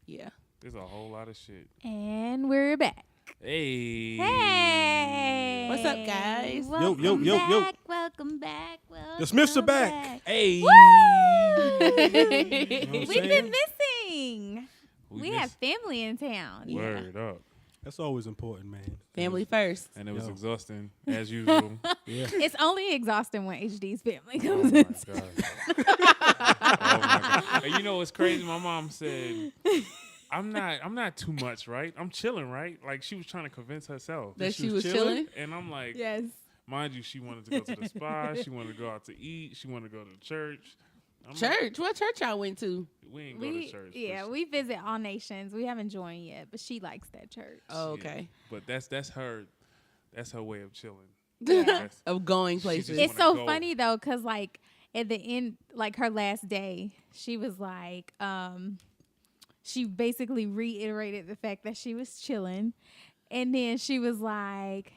Yeah. There's a whole lot of shit. And we're back. Hey. Hey. What's up, guys? Welcome yo. back. Welcome back. The Smiths are back. Hey. Woo! I'm We've been saying? missing. We missed- have family in town. Word up. That's always important, man. Family first. And it was Yo. exhausting, as usual. Yeah. It's only exhausting when HD's family Oh comes my in. God. Oh my God. And you know what's crazy? My mom said, I'm not too much, right? I'm chilling, right? Like she was trying to convince herself. That she was chilling. And I'm like, Yes. mind you, she wanted to go to the spa. She wanted to go out to eat. She wanted to go to church. I'm Church? What church y'all went to? Like, we ain't go to church. Yeah, we visit All Nations. We haven't joined yet, but she likes that church. Oh, okay. But that's her way of chilling. Yeah. Of going She places. just It's wanna so go. funny though, cause like at the end, like her last day, she was like, she basically reiterated the fact that she was chilling, and then she was like,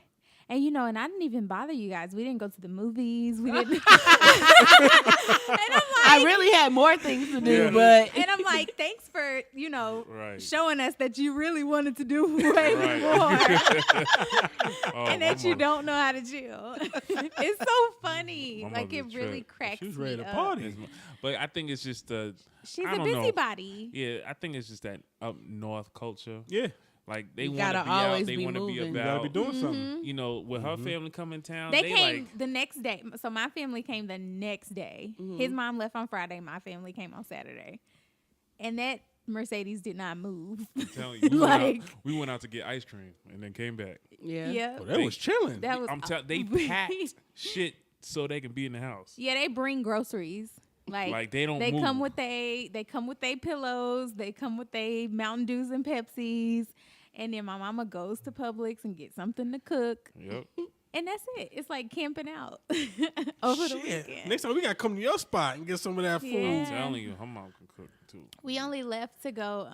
and you know, and I didn't even bother you guys. We didn't go to the movies. We didn't. And I'm like, I really had more things to do, Yeah. but and I'm like, thanks for Right. showing us that you really wanted to do way Right. more. Oh, And my that you mother- don't know how to chill. It's so funny. My Like it mother's a really trip. cracks She was ready me to up. party. But I think it's just She's I a don't know. busybody. Yeah, I think it's just that up north culture. Yeah. Like they You want to gotta be out. always They be want to be moving. You gotta about. be doing something. You know, with her family coming town, They came like the next day. So my family came the next day. His mom left on Friday. My family came on Saturday. And that Mercedes did not move. I'm telling you, Like- we went out to get ice cream and then came back. yeah. Yeah. Oh, that was chilling. That was They packed shit so they can be in the house. Yeah, they bring groceries. Like they don't They move. come with they pillows. They come with they Mountain Dews and Pepsis. And then my mama goes to Publix and gets something to cook. Yep. And that's it. It's like camping out over the Shit. weekend. Next time we gotta come to your spot and get some of that food. Yeah. I'm telling you, her mom can cook too. We only left to go.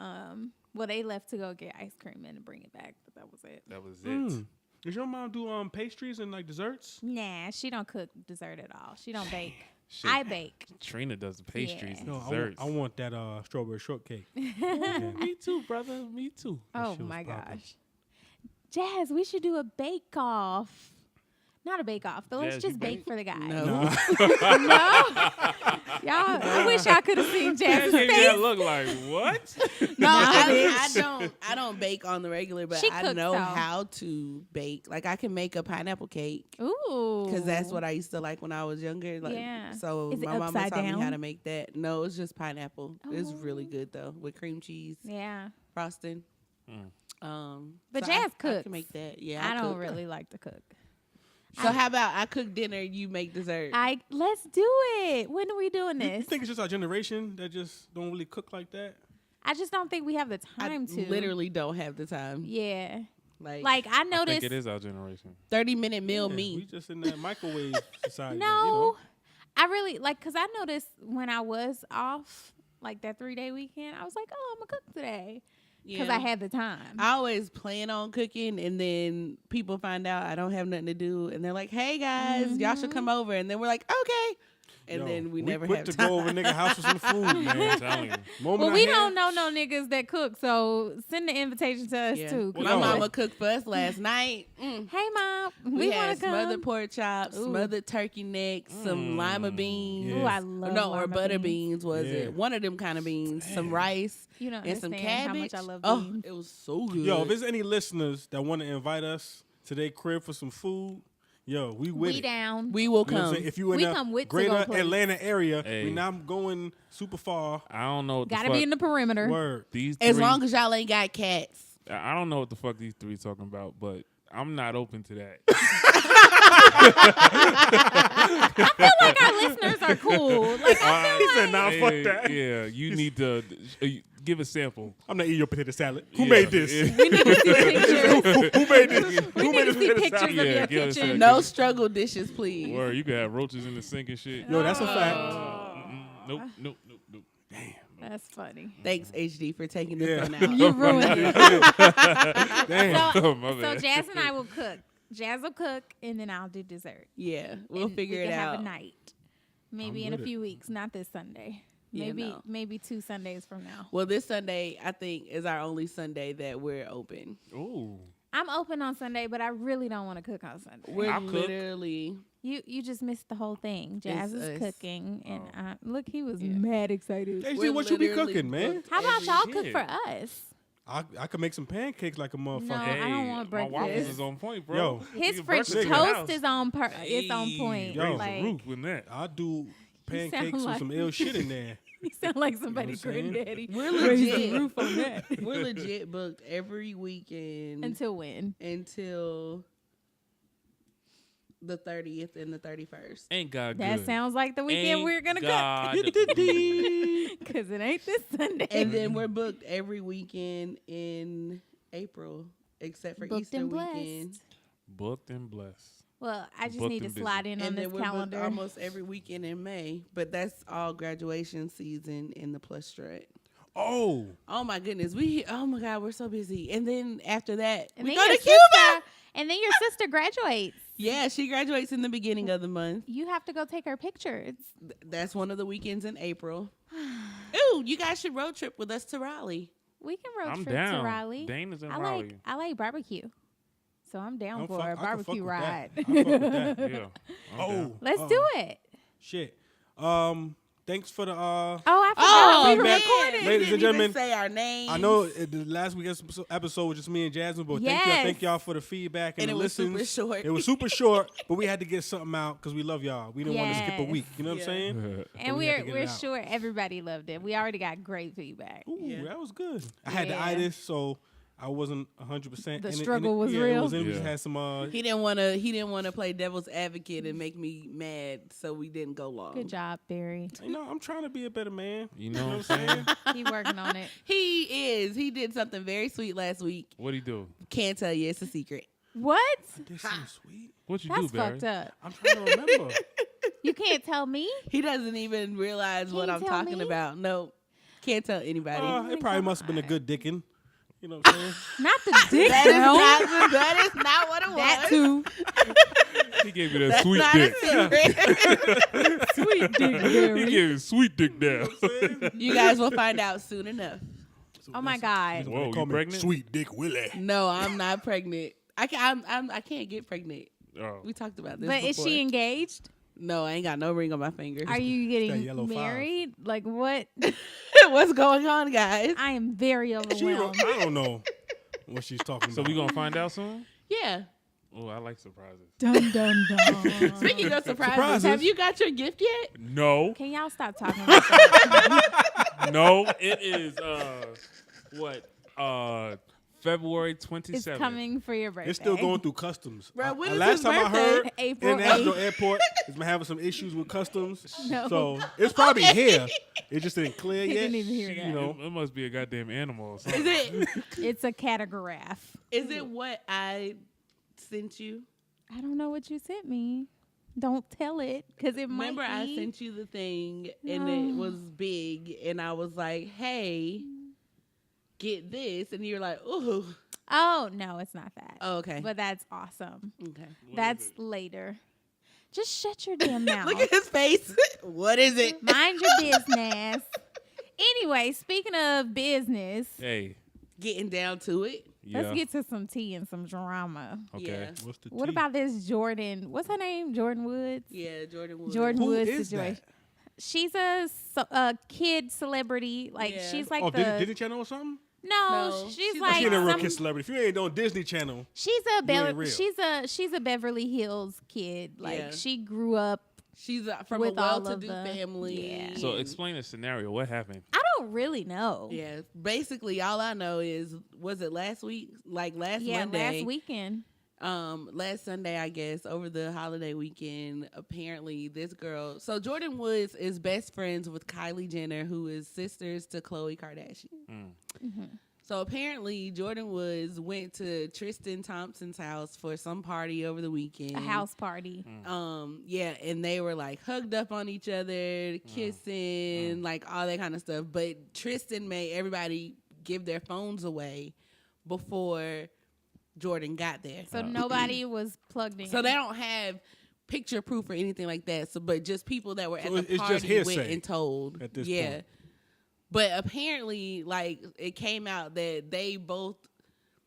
Well, they left to go get ice cream and bring it back, but that was it. That was it. Mm. Does your mom do pastries and like desserts? Nah, she don't cook dessert at all. She don't bake. Shit. I bake. Trina does the pastries Yeah. and No, desserts. I want that strawberry shortcake. Me too, brother. Me too. Oh shit was my poppin'. gosh, Jazz, we should do a bake off. Not a bake off, but let's Jazz, you just bake bake? for the guys. No. No? Y'all, I wish y'all could have seen Jazz's Gave me that face. look like what? No, Nah, I don't bake on the regular, but She I cooks, know though. how to bake. Like I can make a pineapple cake Ooh. because that's what I used to like when I was younger. Like, Yeah. So Is it my mama upside taught me how down? to make that. No, it's just pineapple. It's really Oh. good though with cream cheese, Yeah. frosting. But so Jazz I cooks. can make that. Yeah, I don't cook. really like to cook. So how about I cook dinner, you make dessert? Let's do it. When are we doing You this? think it's just our generation that just don't really cook like that? I just don't think we have the time to. literally don't have the time. Yeah. Like Like I I noticed. think it is our generation. 30-minute meal Yeah, me. We just in that microwave society. No, I really like because I noticed when I was off, like that 3-day weekend, I was like, oh, I'm gonna cook today because I had the time. I always plan on cooking, and then people find out I don't have nothing to do, and they're like, "Hey guys, y'all should come over," and then we're like, "Okay," and Yo, then we never quick have to time. go over nigga house for some food, I'm man. telling you. Moment Well, I we had- don't know no niggas that cook, so send the invitation to us Yeah. too. 'cause Well, My no. mama cooked for us last night. Hey mom, We we want had to come. smothered pork chops, Ooh. smothered turkey necks, some lima beans. Yeah. Ooh, I love or lima butter beans, was Yeah. it? One of them kind of beans, some rice, You don't and some understand cabbage. how much I love oh, beans. it was so good. Yo, if there's any listeners that want to invite us to their crib for some food, yo, we with We it. down. we will You know what I'm come. saying? If you in We the come with greater to-go plates. Atlanta area, Hey. we not going super far. I don't know what the Gotta fuck be in the perimeter. Word. these As three, long as y'all ain't got cats. I don't know what the fuck these three talking about, but I'm not open to that. I feel like our listeners are cool. Like I He feel said, like nah, fuck that. Yeah, you need to give a sample. I'm not eating your potato salad. Who Yeah. made this? we need to see pictures. Who made this? We Who need made to this see potato pictures salad? of Yeah, your give us kitchen. a- No struggle dishes, please. Or you could have roaches in the sink and shit. Yo, that's a fact. Nope. Damn. That's funny. Thanks, HD, for taking this Yeah. one out. You ruined it. Damn. So, My so bad. Jazz and I will cook. Jazz will cook, and then I'll do dessert. Yeah, we'll And figure we it can out. Have a night, maybe I'm in a with it. few weeks. Not this Sunday. Yeah, Maybe no. maybe 2 Sundays from now. Well, this Sunday I think is our only Sunday that we're open. Ooh. I'm open on Sunday, but I really don't want to cook on Sunday. We're I'll cook. literally You just missed the whole thing. Jazz It's is us. cooking, and look, he was Yeah. mad excited. Hey, We're what you be literally cooking, man? booked How about every- y'all cook shit. for us? I could make some pancakes like a motherfucker. No. I don't want My waffles breakfast. is on point, bro. Yo. We His can French breakfast in the toast house. is on it's on point. Yo. Raise Like, the roof with that. I'll do sound pancakes with like- some ill shit in there. you sound like somebody's You know what I'm saying? granddaddy. We're Raise the legit. roof on that. We're legit booked every weekend Until when? until the 30th and the 31st. Ain't God That good. sounds like the weekend Ain't we're gonna God cook. good. Because it ain't this Sunday. And then we're booked every weekend in April, except for Booked Easter and weekend. blessed. Booked and blessed. Well, I just Booked need to and busy. slide in on And this then we're booked calendar. almost every weekend in May, but that's all graduation season in the Plus Strut. Oh, Oh my goodness, oh my God, we're so busy. And then after that, And we then go your to Cuba. sister, and then your sister graduates. Yeah, she graduates in the beginning of the month. You have to go take her pictures. That's one of the weekends in April. Ooh, you guys should road trip with us to Raleigh. We can road I'm trip down. to Raleigh. Dana's in I Raleigh. like barbecue, so I'm down I'm for fuck- a I can fuck barbecue with ride. that. I fuck with that. Yeah. I'm Oh, down. Let's do it. shit. Thanks for the. Oh, I forgot we were man. recording. Ladies and gentlemen, say our names. I know the last week's episode was just me and Jasmine, but Yes. thank y'all for the feedback and And the it was super listens. short. It was super short, but we had to get something out because we love y'all. We didn't want to skip a Yes. week. You know what I'm Yeah. saying? And we had to get we're it out. sure everybody loved it. We already got great feedback. Ooh, Yeah. that was good. I had the Yeah. itis, so I wasn't 100%. The and struggle was yeah, real? It was, we Yeah. just had some. He didn't want to play devil's advocate and make me mad, so we didn't go long. Good job, Barry. You know, I'm trying to be a better man. You know what I'm saying? He working on it. He did something very sweet last week. What'd he do? Can't tell you, it's a secret. What? This seems sweet. What'd you That's do, Barry? fucked up. I'm trying to remember. You can't tell me. He doesn't even realize what Can't I'm tell talking me? about. No, can't tell anybody. It probably must have been a good dicking. You know what I'm saying? Not the dick. that is not what it was. That too. He gave you that That's sweet not dick. a secret. Sweet dick, He Barry. gave you sweet dick down. You guys will find out soon enough. Oh my God. Whoa, Call you me pregnant? Sweet Dick Willie. No, I'm not pregnant. I can't get pregnant. Oh. We talked about this. But is before. she engaged? No, I ain't got no ring on my finger. Are you yellow getting five. married? Like what? What's going on, guys? I am very I overwhelmed. don't know what she's talking So about. we gonna find out soon? Yeah. Oh, I like surprises. Dun dun dun. Speaking of surprises, Surprises. have you got your gift yet? No, Can y'all stop talking about that? no. It is February 27th. It's coming for your birthday. It's still going through customs. Bro, when is last his time I birthday? heard, April International 8th. Airport is having some issues with customs. No. So it's probably here. It just didn't clear He yet. didn't even hear You that. know, it must be a goddamn animal or something. Is it? It's a catograph. Is it what I sent you? I don't know what you sent me. Don't tell it, because it might Remember, I be. sent you the thing, and it No. was big, and I was like, "Hey, get this," and you're like, "Ooh, Oh no, it's not that. oh, okay, But that's awesome. okay." That's later. Just shut your damn mouth. Look at his face. What is it? Mind your business. Anyway, speaking of business, Hey, Getting down to it. yeah. let's get to some tea and some drama. Okay. Yeah. What's the What tea? about this Jordan? What's her name? Jordan Woods? Yeah, Jordan Wood. Jordan Who Woods is situation. that? She's a kid celebrity. Like Yeah. she's like Oh, the Disney Channel or something? No, she's she's like She ain't a real some- kid celebrity. If you ain't on Disney Channel, she's a ain't real. she's a Beverly Hills kid. Like Yeah. she grew up. She's from With a all of well-to-do the- family. yeah. So explain the scenario. What happened? I don't really know. Yeah, basically all I know is, was it last week? Like last Yeah, Monday? last weekend. Last Sunday, I guess, over the holiday weekend, apparently this girl, so Jordan Woods is best friends with Kylie Jenner, who is sisters to Khloe Kardashian. Mm-hmm. So apparently Jordan Woods went to Tristan Thompson's house for some party over the weekend. A house party. Yeah, and they were like hugged up on each other, kissing, like all that kind of stuff. But Tristan made everybody give their phones away before Jordan got there. So nobody was plugged in. So they don't have picture proof or anything like that. So, but just people that were So at the it's party just went hearsay and told. at this yeah. point. But apparently, like, it came out that they both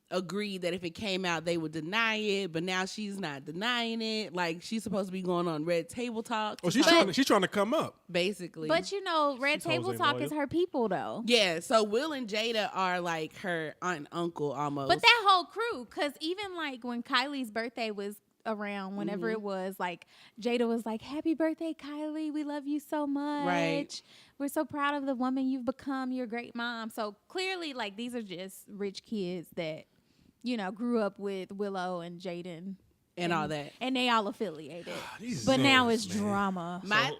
agreed that if it came out, they would deny it. But now she's not denying it. Like, she's supposed to be going on Red Table Talk. Oh, she's trying to come up. Basically. But you know, Red She's Table Jose Talk loyal. is her people, though. Yeah, so Will and Jada are like her aunt and uncle almost. But that whole crew, because even like when Kylie's birthday was around, whenever it was, like Jada was like, "Happy birthday, Kylie. We love you so much. Right. We're so proud of the woman you've become. You're a great mom." So clearly, like, these are just rich kids that, you know, grew up with Willow and Jaden. and all that. And they all affiliated. These But now it's zones, man. drama. My,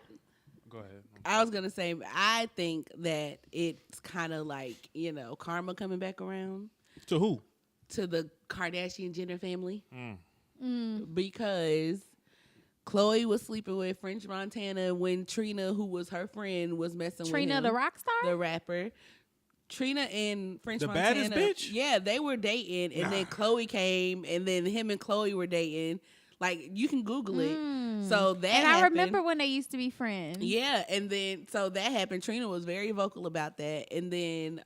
Go ahead. I was gonna say, I think that it's kind of like, you know, karma coming back around To who? to the Kardashian Jenner family Mm. because Khloe was sleeping with French Montana when Trina, who was her friend, was messing Trina, with him, the rock star? the rapper. Trina and French The Montana, baddest bitch? yeah, they were dating, and then Khloe came, and then him and Khloe were dating. Like, you can Google it. So that And I happened. remember when they used to be friends. Yeah, and then so that happened. Trina was very vocal about that, and then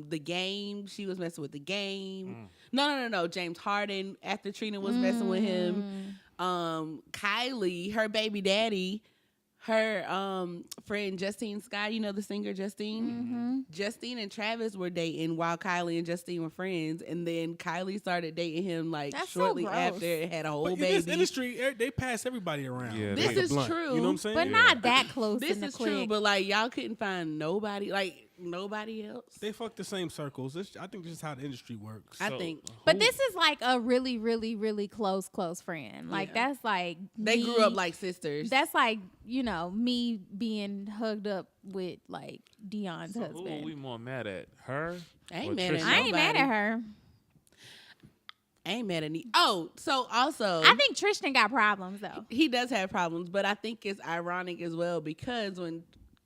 the Game, she was messing with the Game. No. James Harden, after Trina was messing with him. Kylie, her baby daddy, her friend Justine Scott, you know the singer Justine. Justine and Travis were dating while Kylie and Justine were friends, and then Kylie started dating him like That's so shortly gross. after it had a whole But in baby. this industry, they pass everybody around. Yeah, This like is a blunt. true, You know what I'm saying? But not that close This in the is clique. true, but like y'all couldn't find nobody, like nobody else. They fuck the same circles. I think this is how the industry works. I So, think But this is like a really, really, really close friend. Like, Yeah. that's like they me- grew up like sisters. That's like, you know, me being hugged up with like Dion's So who are husband. we more mad at? Her? I ain't or mad at Tristan? I ain't mad nobody. at her. I ain't mad at me. Oh, so also I think Tristan got problems though. he does have problems, but I think it's ironic as well because when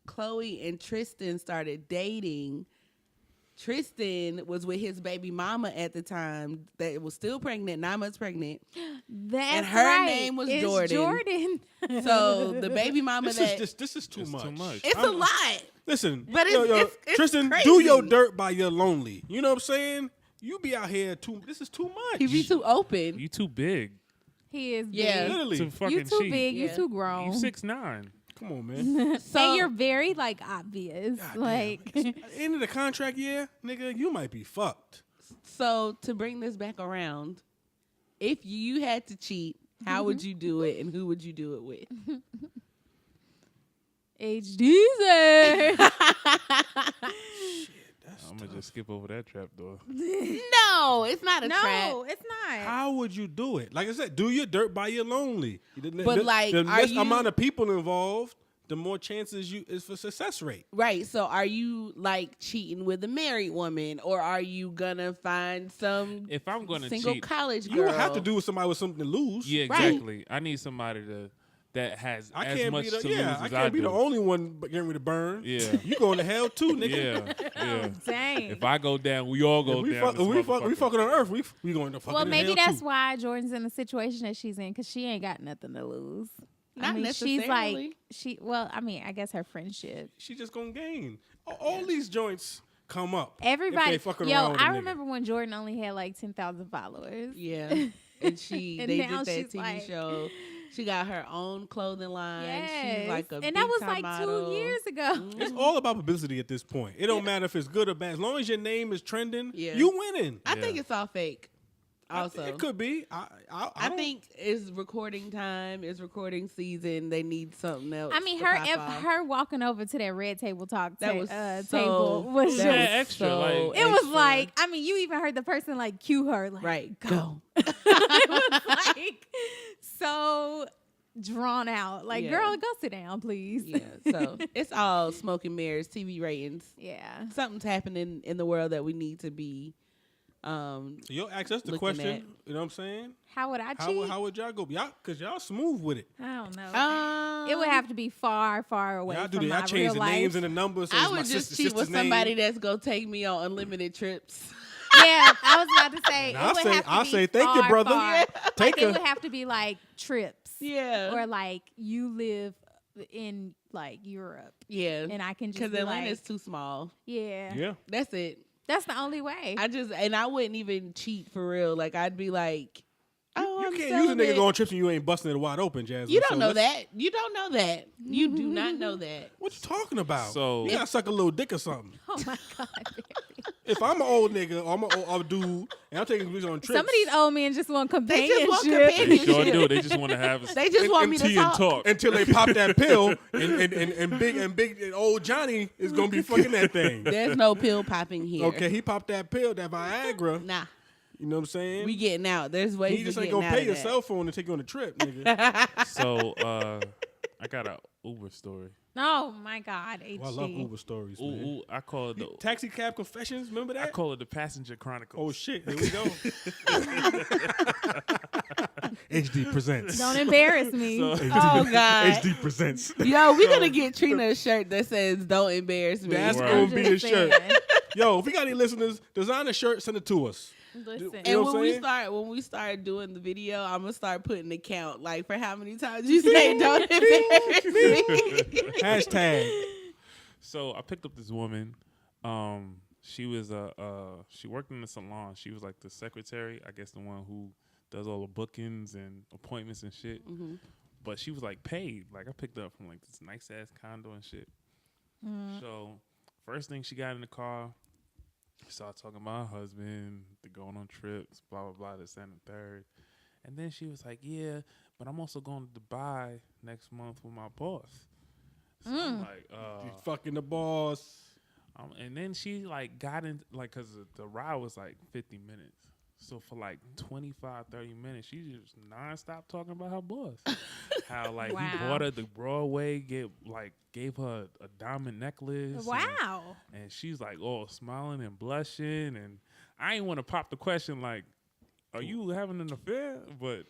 Khloe and Tristan started dating, Tristan was with his baby mama at the time that was still pregnant, 9 months pregnant. That's her right. name was It's Jordan. So the baby mama This is too It's much. too much. it's a lot. Listen, But it's Tristan, crazy. do your dirt by your lonely. You know what I'm saying? You be out here too. This is too much. He be too open. You too big. He is Yeah. big. Literally. To fucking You too cheat. big. You Yeah. too grown. You 6'9". Come on, man. So and you're very like obvious. God damn. Like At the end of the contract year, nigga, you might be fucked. So to bring this back around, if you had to cheat, how would you do it, and who would you do it with? HDZ. I'm gonna just skip over that trap door. No, it's not a trap. No, it's not. How would you do it? Like I said, do your dirt by your lonely. But, like, the are less you- amount of people involved, the more chances is for success rate. Right. So are you like cheating with a married woman, or are you gonna find some If I'm gonna single cheat, college girl? You don't have to do with somebody with something to lose. yeah, Right. exactly. I need somebody that has I as can't much be to the lose I as can't be do. the only one getting ready to burn. Yeah. You going to hell too, nigga. Yeah. Dang. If I go down, we all go If we, down. fuck, we fucking on earth. We going to fucking Well, in maybe hell that's too. why Jordan's in the situation that she's in, because she ain't got nothing to lose. Not She's like necessarily. well, I mean, I guess her friendship. She just gonna gain. All these joints come up. Everybody, if they fucking yo, around with a I nigga. remember when Jordan only had like 10,000 followers. Yeah. And they And did now that she's TV like- show. She got her own clothing line. Yes. She's like a and that was big-time like model. 2 years ago. It's all about publicity at this point. It don't matter if it's good or bad. As long as your name is trending, Yeah. you winning. I think it's all fake. Also, It could be. I don't- think it's recording time. It's recording season. They need something else. I mean, to her pop off. her walking over to that red table talk That was table was that just. was extra, like- It was extra. like, I mean, you even heard the person like cue her, like, right. go. It was like so drawn out. Like, Yeah. girl, go sit down, please. Yeah. So it's all smoke and mirrors, TV ratings. Yeah. Something's happening in the world that we need to be. You'll ask us the Looking question. at- You know what I'm saying? How would I cheat? How would y'all go? Y'all, cause y'all smooth with it. I don't know. It would Um, have to be far, far away Y'all do from that. my Y'all change real the life. names and the numbers. So I it's my would just sister's cheat with name. somebody that's gonna take me on unlimited trips. Yeah, I was about to say. Nah, it would have to I'll be say thank you, far, brother. far. Take Like, it a- would have to be like trips. Yeah. or like you live in like Europe, Yeah. and I can just Because be Atlanta's like, too small. Yeah. That's it. that's the only way. I wouldn't even cheat for real. Like, I'd be like, oh, You I'm can't use a selling nigga it. going trips and you ain't busting it wide open, Jasmine. You don't So know let's- that. You don't know that. You do not know that. What you talking about? So- you gotta suck a little dick or something. Oh my God. Barry. If I'm an old nigga or I'm an old dude and I'm taking bitches on trips, Some of these old men just want They just want companionship. They sure companionship. do. They just want to have They just want me to tea and talk. talk. until they pop that pill and big and old Johnny is gonna be fucking that thing. There's no pill popping here. Okay, he popped that pill, that Viagra. Nah. You know what I'm saying? We getting out. There's ways he just to ain't getting gonna out pay of your that. cell phone to take you on a trip, nigga. So I got a Uber story. Oh my God, HG. Oh, I love Uber stories, man. Ooh, I call it the Taxi cab confessions, remember that? I call it the Passenger Chronicles. Oh shit, here we go. HD presents. Don't embarrass me. So- Oh God. HD presents. Yo, we're gonna get Trina a shirt that says "Don't embarrass me." That's Right. gonna I'm be just a shirt. saying. Yo, if we got any listeners, design a shirt, send it to us. Listen. You And know what when I'm we start doing the video, I'm gonna start putting the count, like for how many times you say "Don't embarrass me." Hashtag. So I picked up this woman. She was she worked in the salon. She was like the secretary, I guess the one who does all the bookings and appointments and shit. But she was like paid. Like I picked her up from like this nice ass condo and shit. So first thing she got in the car, started talking about her husband, they're going on trips, blah blah blah, this and the third. And then she was like, "Yeah, but I'm also going to Dubai next month with my boss." So I'm like, She's fucking the boss. and then she like got in like because the ride was like 50 minutes. So for like 25, 30 minutes, she just nonstop talking about her boss. How like he Wow. bought her the Broadway, gave her a diamond necklace. Wow. And she's like all smiling and blushing. And I ain't want to pop the question like, are you having an affair? But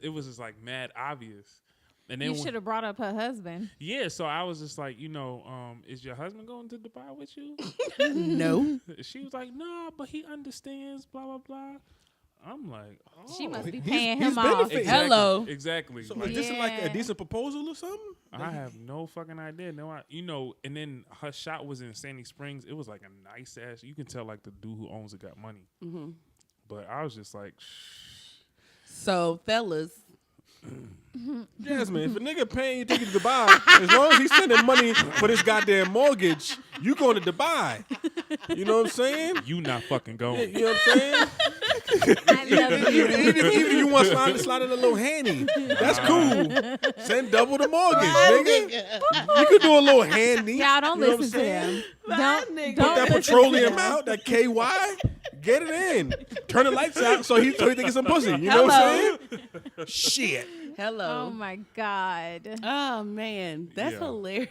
it was just like mad obvious. And then You should have brought up her husband. yeah, so I was just like, is your husband going to Dubai with you? No. She was like, no, but he understands, blah, blah, blah. I'm like, oh. She must be he's- paying he's him off. benefiting. Exactly, Hello. Exactly. So Like, is this like a Yeah. decent proposal or something? I have no fucking idea. No, and then her shop was in Sandy Springs. It was like a nice ass. You can tell like the dude who owns it got money. But I was just like, shh. So, fellas, Jasmine, if a nigga paying you to take you to Dubai, as long as he's sending money for this goddamn mortgage, you going to Dubai. You know what I'm saying? You not fucking going. You know what I'm saying? I love you. Even if you want to slide in a little handy, that's cool. Send double the mortgage, nigga. You could do a little handy. Y'all don't You know what listen I'm to saying? them. That nigga. Don't Put that listen to petroleum them. out, that KY, get it in. Turn the lights out so he think it's some pussy. You know what I'm saying? Shit. Hello. Oh my God. Oh man, that's Yeah. hilarious.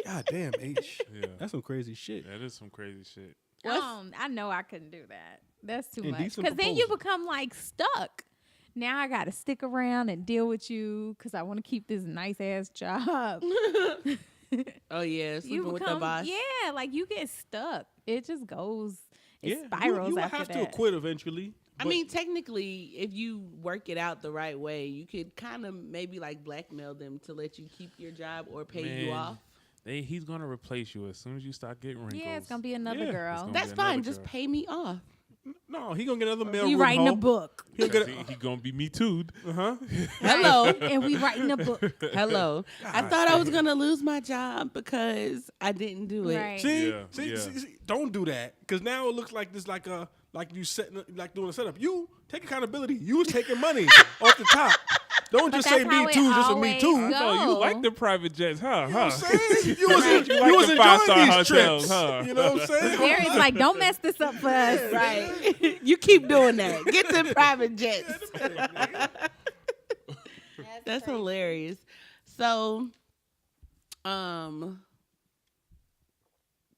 God damn, H. Yeah. That's some crazy shit. That is some crazy shit. I know I couldn't do that. That's too much. Indecent Because then you proposal. become like stuck. Now I got to stick around and deal with you because I want to keep this nice ass job. Oh yeah, You sleeping with the become, boss. yeah, like you get stuck. It just goes, it Yeah, spirals you after have that. to quit eventually. I but- mean, technically, if you work it out the right way, you could kind of maybe like blackmail them to let you keep your job or pay you Man, off. He's gonna replace you as soon as you start getting wrinkles. Yeah, it's gonna be another Yeah. It's girl. gonna That's be fine. another Just girl. pay me off. no, he gonna get another mail We room writing a hoe. book, He'll get He gonna be me too. uh-huh. Hello. and we writing a book. Hello. I thought I was gonna lose my job because I didn't do it. Right. See, Yeah, see, yeah. see, don't do that because now it looks like this like you setting like doing a setup. You take accountability. You was taking money off the top. Don't just say that's how me it too, just for me always too. goes. No, you like the private jets, huh? You know what Huh? I'm saying? You was, like you was the enjoying five-star these hotels, trips. huh? You know what I'm saying? Gary's like, don't mess this up for us. Right. You keep doing that. Get them private jets. That's hilarious. So,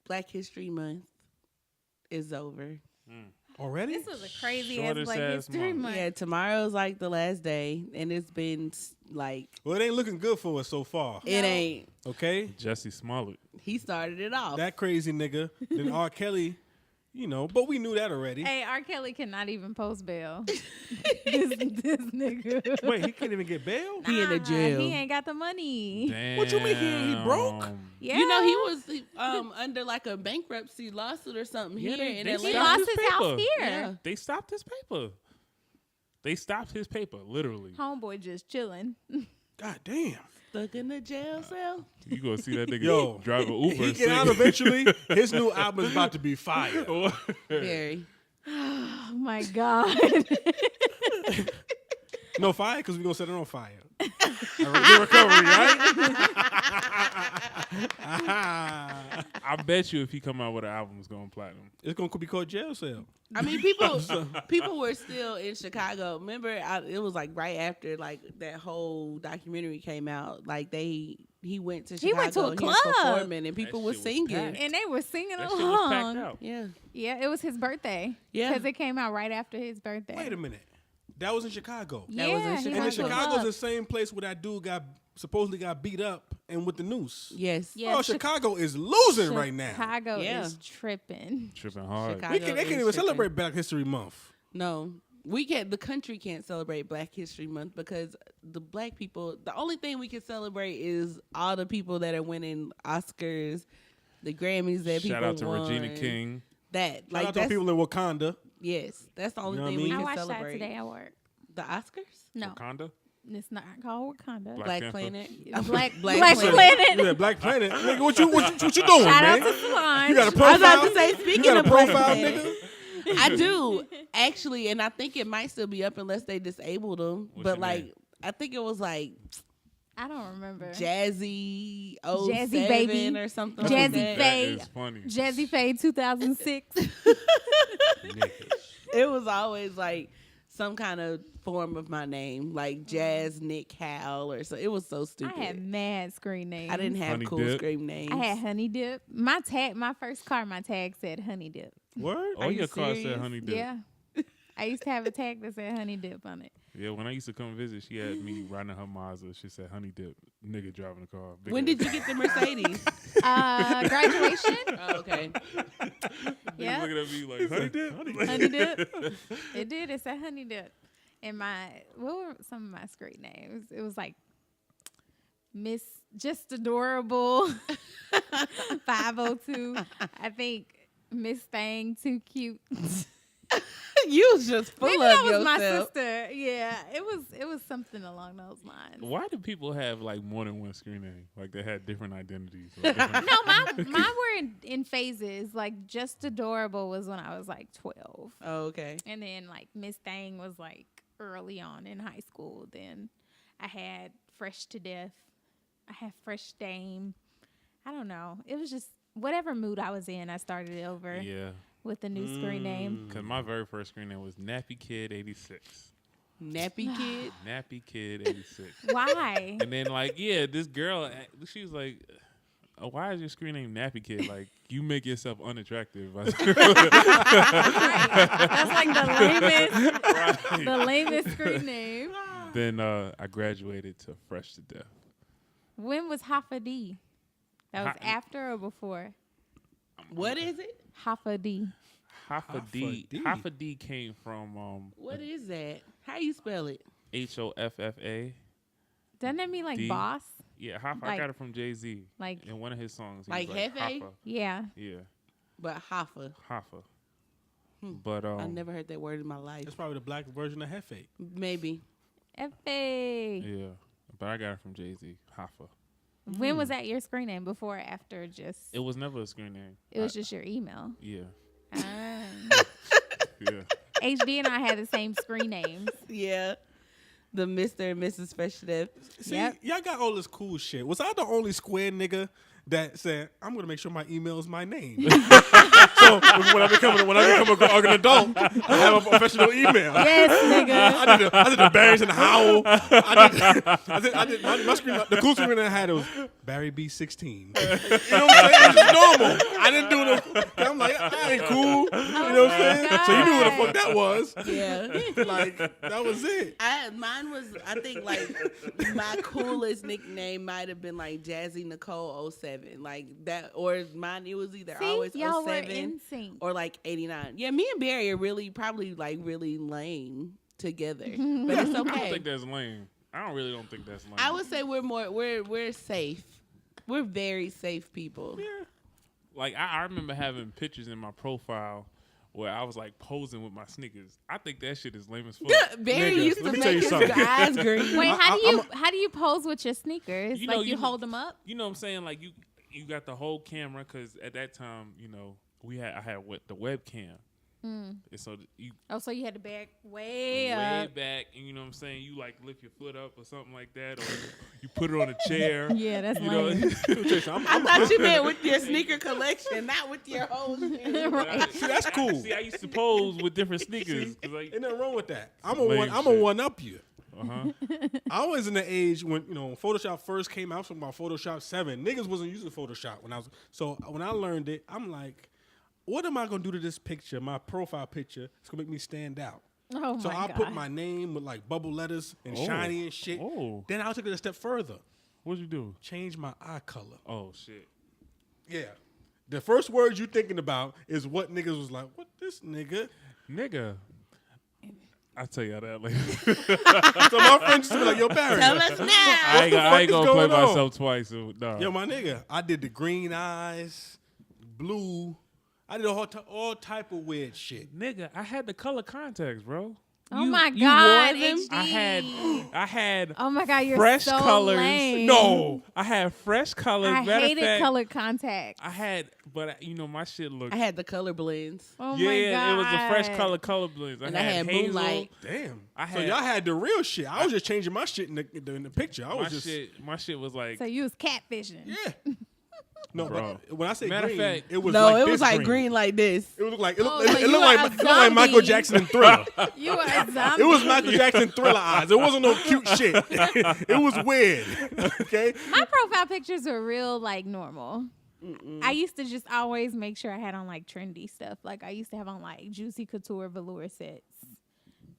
Black History Month is over. Already? This was a crazy ass Shortest Black ass History month. Month. Yeah, tomorrow's like the last day, and it's been like Well, it ain't looking good for us so far. it ain't. Okay? Jesse Smollett. He started it off. That crazy nigga. Then R. Kelly You know, but we knew that already. Hey, R. Kelly cannot even post bail. this nigga. Wait, he can't even get bail? He in the jail. He ain't got the money. Damn. What you mean he broke? Yeah. You know, he was under like a bankruptcy lawsuit or something Yeah, here in they He Atlanta. lost his his house paper. here. Yeah. They stopped his paper. They stopped his paper, literally. Homeboy just chilling. God damn. Stuck in the jail cell. You gonna see that nigga Yo, drive an Uber He and get out sing. eventually. His new album is about to be fire. Very. Oh my God. No fire, because we're going to set it on fire. Good recovery, right? I bet you if he come out with an album, it's going platinum. It's going to be called Jail Cell. I mean, people were still in Chicago. Remember, it was like right after like that whole documentary came out. Like he went to Chicago. He went to a and he was club. performing, and people That were shit was singing. packed. And they were singing That shit was packed along. out. Yeah, Yeah, it was his birthday. Yeah. Because it came out right after his birthday. Wait a minute. That was in Chicago. Yeah, That was in he Chicago. And went in to a Chicago's club. the same place where that dude supposedly got beat up and with the noose. yes, Yeah, Oh, Chicago is losing right now. Chicago Yeah. is tripping. Tripping hard. Chicago. They can't is even tripping. celebrate Black History Month. No, we can't. The country can't celebrate Black History Month because the black people. The only thing we can celebrate is all the people that are winning Oscars, the Grammys that people Shout out to won. Regina King. That Shout like out to that's people in Wakanda. yes, that's the only You know what thing I we mean? I can watched celebrate. that today at work. The Oscars, No, Wakanda. it's not called Wakanda. Black Black Panther. Planet, Black Black Planet. Yeah, Black Planet. Nigga, what you doing, Shout man? out to Solange. You got a I was profile? about to say, speaking you got of a Black profile, Planet, nigga? I do actually, and I think it might still be up unless they disabled them. What's but your like, name? I think it was like I don't remember. Jazzy Jazzy Baby. or something. Jazzy like that. Faye. That is funny. Jazzy Faye 2006. Niggas. It was always like some kind of form of my name, like Jazz Nick Hal or so. It was so I stupid. had mad screen names. I didn't have Honey cool Dip. scream names. I had Honey Dip. My first car, my tag said Honey Dip. Word? Oh, you your car serious? said Honey Dip. Yeah. I used to have a tag that said Honey Dip on it. Yeah, when I used to come visit, she had me riding her Mazda. She said Honey Dip. Nigga driving the car. Big When ass. did you get the Mercedes? Graduation. Oh, okay. Niggas Yeah. looking at me like Honey Dip. Honey Dip. It did. It said Honey Dip. And what were some of my screen names? It was like Miss Just Adorable 502. I think Miss Thang Too Cute. You was just full Maybe of that was yourself. my sister. Yeah, it was something along those lines. Why do people have like more than one screen name? Like they had different identities. Or different No, mine were in phases. Like Just Adorable was when I was like 12. Oh, okay. And then like Miss Thang was like early on in high school. Then I had Fresh to Death. I had Fresh Dame. I don't know. It was just whatever mood I was in, I started it over Yeah. with the new screen name. Because my very first screen name was Nappy Kid 86. Nappy Kid. Nappy Kid 86. Why? And then like, yeah, this girl, she was like, oh, why is your screen name Nappy Kid? Like, you make yourself unattractive. Right. That's like the lamest screen name. Then I graduated to Fresh to Death. When was hadddd? That was Ha- after or before? What is it? Hadddd. Hadddd. Haddad. Haddad came from What is that? How you spell it? HOFFA. Doesn't that mean like D. boss? Yeah, Hoffa. I Like- got it from Jay-Z. Like, In one of his songs. He Like was like Hefe? Hoffa. yeah. Yeah, But Hoffa. Hoffa. Hmm. But I never heard that word in my life. That's probably the black version of Hefe. Maybe. F.A. yeah, but I got it from Jay-Z. Hoffa. When was that your screen name? Before or after? Just It was never a screen name. it was just your email. Yeah, Ah. yeah. HB and I had the same screen names. Yeah. The Mr. and Mrs. Fresh to Death. See, Yep. y'all got all this cool shit. Was I the only square nigga that said, I'm going to make sure my email is my name? So when I become an adult, I have a professional email. Yes, nigga. I did the Barry's and Howell. I did my screen. The cool screen I had was Barry B16. You know what I'm saying? It's just normal. I didn't do no. I'm like, I ain't cool. You know what I'm saying? So you knew what the fuck that was. Yeah. Like that was it. Mine was, I think, like, my coolest nickname might have been, like, Jazzy Nicole 07. Like, that, or mine, it was either See, always y'all 07. were in sync. or like 89. Yeah, me and Barry are really probably like really lame together, but it's I don't okay. think that's lame. I don't think that's lame. I would say we're safe. We're very safe people. Yeah. Like I remember having pictures in my profile where I was like posing with my sneakers. I think that shit is lame as fuck. Barry Nigga, used to let me tell make you his something. eyes green. Wait, I'm how do you pose with your sneakers? You know, like you you- hold them up? You know what I'm saying? Like you got the whole camera because at that time, you know, I had the webcam. And so you Oh, so you had to back way way up. back, and you know what I'm saying? You like lift your foot up or something like that, or you put it on a chair. Yeah, that's You know, lame. Let me tell you something. I thought you meant with your sneaker collection, not with your whole shit. Right. See, that's cool. See, I used to pose with different sneakers. 'Cause like, Ain't nothing wrong with that. I'm Lame a shit. one up you. uh-huh. I was in the age when Photoshop first came out. I was talking about Photoshop 7. Niggas wasn't using Photoshop when when I learned it, I'm like, what am I gonna do to this picture, my profile picture? It's gonna make me stand out. Oh So my I God. put my name with like bubble letters and Oh. shiny and shit. Oh. Then I'll take it a step further. What'd you do? Change my eye color. Oh shit. Yeah. The first words you thinking about is what niggas was like, what this nigga? Nigga. I'll tell y'all that later. So my friends just be like, yo, Barry. Tell us now. I ain't fuck is gonna play going on? myself twice. So, nah. Yo, my nigga, I did the green eyes, blue. I did all type of weird shit. Nigga, I had the color contacts, bro. Oh my you God, wore them? HD. I had Oh my God, you're fresh so colors. lame. No, I had fresh colors. I Matter of hated fact, colored contacts. I had, but you know, my shit looked. I had the color blends. Oh yeah, my God. it was a fresh color blends. And I had hazel. moonlight. Damn. I So had- y'all had the real shit. I was just changing my shit in the picture. I My was just my shit was like. So you was catfishing. yeah. No, Bro. but when I say Matter of green, fact- it was No, like it this was like green like this. It looked like Oh, it so looked you like were a it looked like Michael zombie. Jackson in Thriller. You were a zombie. It was Michael Jackson Thriller eyes. It wasn't no cute shit. It was weird. Okay. My profile pictures were real like normal. I used to just always make sure I had on like trendy stuff. Like I used to have on like Juicy Couture velour sets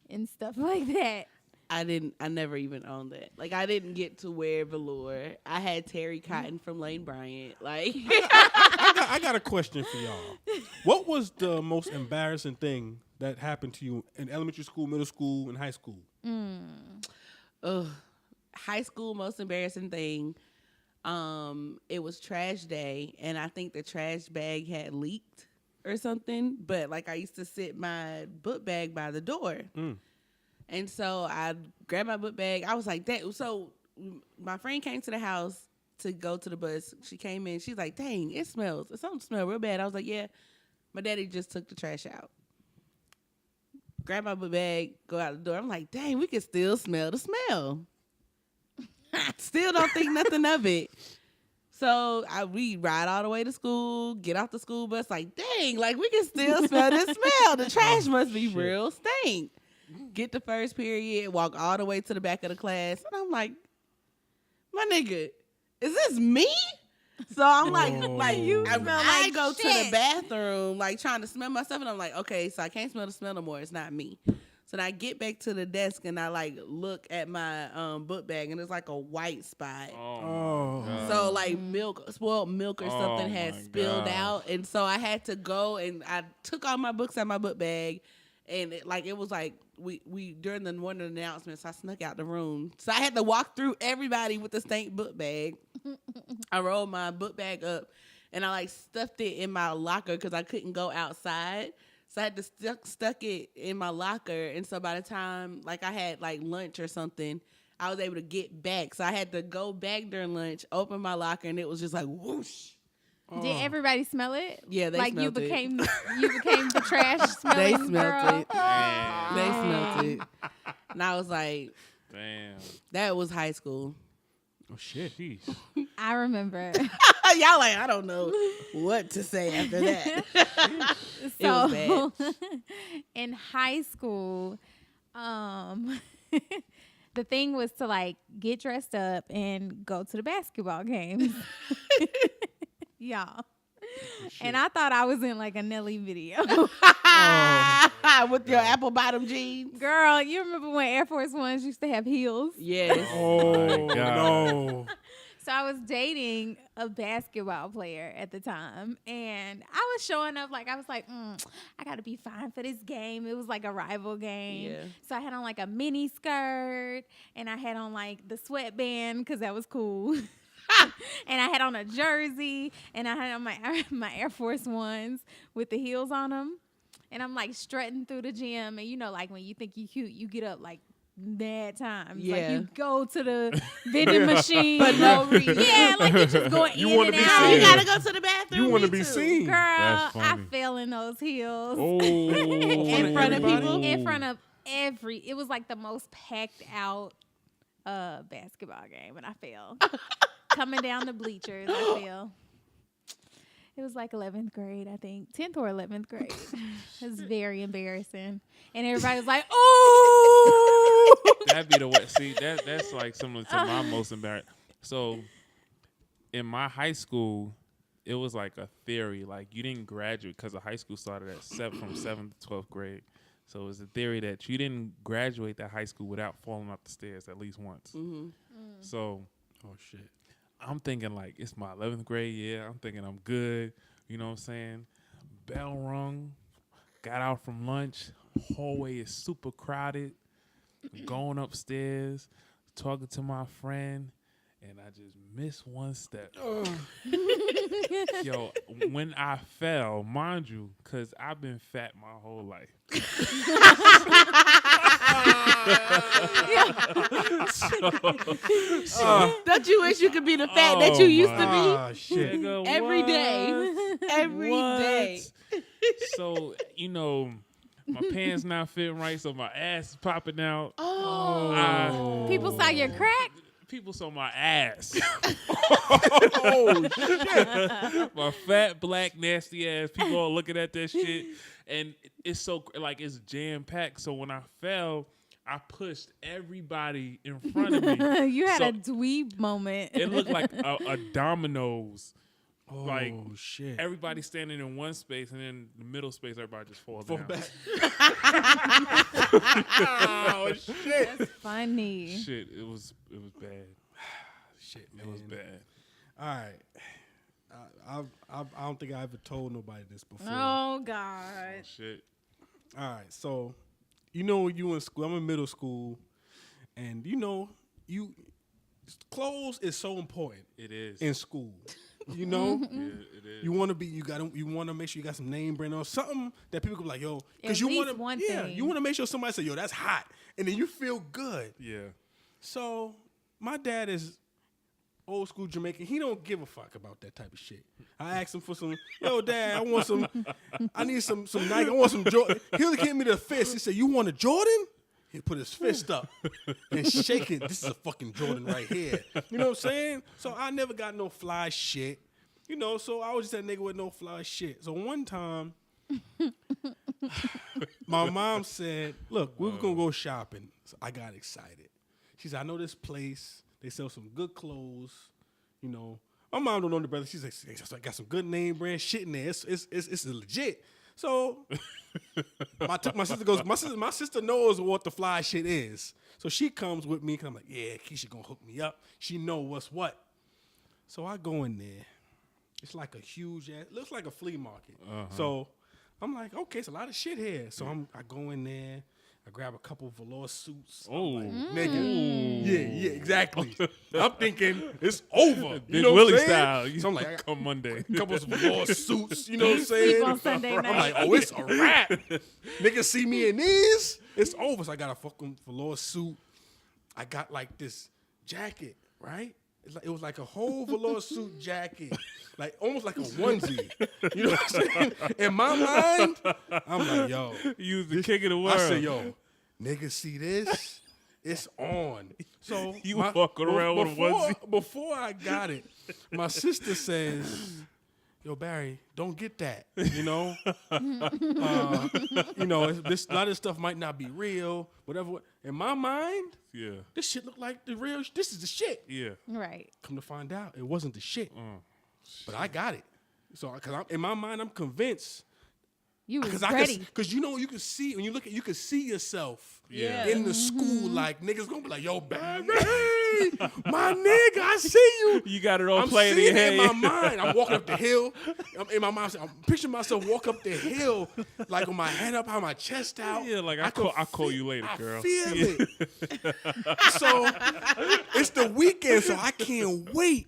and stuff like that. I never even owned that. Like I didn't get to wear velour. I had Terry Cotton from Lane Bryant. Like I got a question for y'all. What was the most embarrassing thing that happened to you in elementary school, middle school, and high school? ugh. High school most embarrassing thing. It was trash day, and I think the trash bag had leaked or something. But like I used to sit my book bag by the door, and so I grabbed my book bag. I was like, "That." So my friend came to the house to go to the bus. She came in. She's like, "Dang, it smells. Something smells real bad." I was like, "Yeah, my daddy just took the trash out." Grab my book bag, go out the door. I'm like, "Dang, we can still smell the smell." Still don't think nothing of it. So we ride all the way to school, get off the school bus, like, dang, like we can still smell this smell. The trash must be real stink. Get the first period, walk all the way to the back of the class. And I'm like, my nigga, is this me? So I'm like, You smell I like go to shit. the bathroom, like trying to smell myself, and I'm like, okay, so I can't smell the smell no more. It's not me. So then I get back to the desk and I like look at my book bag, and it's like a white spot. Oh. my God. So like spoiled milk or something Oh had my spilled God. out, and so I had to go and I took all my books out my book bag, and it was like we during the morning announcements I snuck out the room, so I had to walk through everybody with the stank book bag. I rolled my book bag up, and I like stuffed it in my locker because I couldn't go outside. So I had to stuck it in my locker, and so by the time like I had like lunch or something, I was able to get back. So I had to go back during lunch, open my locker, and it was just like whoosh. Did everybody smell it? Yeah, they like smelled it. You became the trash smelling They smelled girl. it. Damn. They smelled it, and I was like, Damn. that was high school. Oh shit. Jeez. I remember. Y'all like, I don't know what to say after that. It was So in high school, the thing was to like get dressed up and go to the basketball games. Y'all. And I thought I was in like a Nelly video. With your apple bottom jeans. Girl, you remember when Air Force Ones used to have heels? Yes. Oh My God. no. So I was dating a basketball player at the time, and I was showing up like I was like, I gotta be fine for this game. It was like a rival game. Yeah. So I had on like a mini skirt, and I had on like the sweatband because that was cool. And I had on a jersey, and I had on my Air Force Ones with the heels on them. And I'm like strutting through the gym, and you know, like when you think you cute, you get up like mad times. Yeah. Like you go to the vending machine, but no reason. Yeah, like you just going You in wanna and be out. seen. You gotta go to the bathroom. You want to Me be too. seen. Girl, That's I funny. fell in those heels. Oh, In front of people? In front of it was like the most packed out basketball game, and I fell. Coming down the bleachers, I fell. It was like 11th grade, I think. 10th or 11th grade. It was very embarrassing. And everybody was like, oh! That'd be the way. See, that's like similar to my most embarrassing. So, in my high school, it was like a theory. Like, you didn't graduate because the high school started at from 7th to 12th grade. So, it was a theory that you didn't graduate that high school without falling up the stairs at least once. Mm-hmm. So, oh shit. I'm thinking like it's my 11th grade year. I'm thinking I'm good. You know what I'm saying? Bell rung. Got out from lunch. Hallway is super crowded. Going upstairs, talking to my friend, and I just missed one step. Yo, when I fell, mind you, because I've been fat my whole life. Don't you wish you could be the fat that you used to be? Ah, shit. Nigga, Every day. what? Every What? day. So, you know, my pants not fitting right, so my ass is popping out. Oh. People saw your crack? People saw my ass. Oh shit. My fat, black, nasty ass. People all looking at that shit. And it's so, like, it's jam-packed. So when I fell, I pushed everybody in front of me. You had So a dweeb moment. it looked like a dominoes. Oh Like, shit. Everybody standing in one space, and then the middle space, everybody just falls Fall down. back. Oh shit. That's funny. Shit, it was bad. Shit, man. It was bad. All right. I don't think I ever told nobody this before. Oh, God. Shit. All right, so you know you in school. I'm in middle school, and you know clothes is so important It is. in school. You know, Yeah, it is. you want to be. You want to make sure you got some name brand or something that people can be like, yo, At because you least want one to. Yeah, thing. you want to make sure somebody say, yo, that's hot, and then you feel good. Yeah. So my dad is old school Jamaican. He don't give a fuck about that type of shit. I asked him for some, yo, Dad, I need some Nike. I want some Jordan. He'll give me the fist. He said, you want a Jordan? He put his fist up and shake it. This is a fucking Jordan right here. You know what I'm saying? So I never got no fly shit. You know, so I was just that nigga with no fly shit. So one time, my mom said, look, we were going to go shopping. So I got excited. She said, I know this place. They sell some good clothes. You know, my mom don't know the brother. She's like, I got some good name brand shit in there. It's legit. So my sister goes, my sister knows what the fly shit is. So she comes with me because I'm like, yeah, Keisha gonna hook me up. She know what's what. So I go in there. It's like a huge ass, looks like a flea market. So I'm like, okay, it's a lot of shit here. So I go in there. I grab a couple of velour suits. Oh, like, nigga. Yeah, exactly. I'm thinking it's over. Big You know Willie what I'm saying? style. You So I'm like, I got come Monday. a couple of velour suits. You know what I'm saying? Sleep on Sunday I'm night. like, oh, it's a wrap. Niggas see me in these, it's over. So I got a fucking velour suit. I got like this jacket, right? It was like a whole velour suit jacket, like almost like a onesie. You know what I'm saying? In my mind, I'm like, yo, You was the king of the world. I said, yo, niggas see this? It's on. So You walking around with a onesie? Before I got it, my sister says, yo, Barry, don't get that. You know? This a lot of this stuff might not be real, whatever. In my mind, Yeah. this shit look like the real, this is the shit. Yeah. Right. Come to find out, it wasn't the shit. But I got it. So, because in my mind, I'm convinced. You was Because ready. you know, you can see, when you look at, you can see yourself Yeah. in the school, like, niggas gonna be like, yo, Barry. Barry, my nigga, I see you. You got it all I'm playing in seeing your it head. in my mind. I'm walking up the hill. I'm in my mind. I'm picturing myself walk up the hill, like with my head up, how my chest out. Yeah, like I'll I'll call you later, girl. I feel it. So it's the weekend, so I can't wait.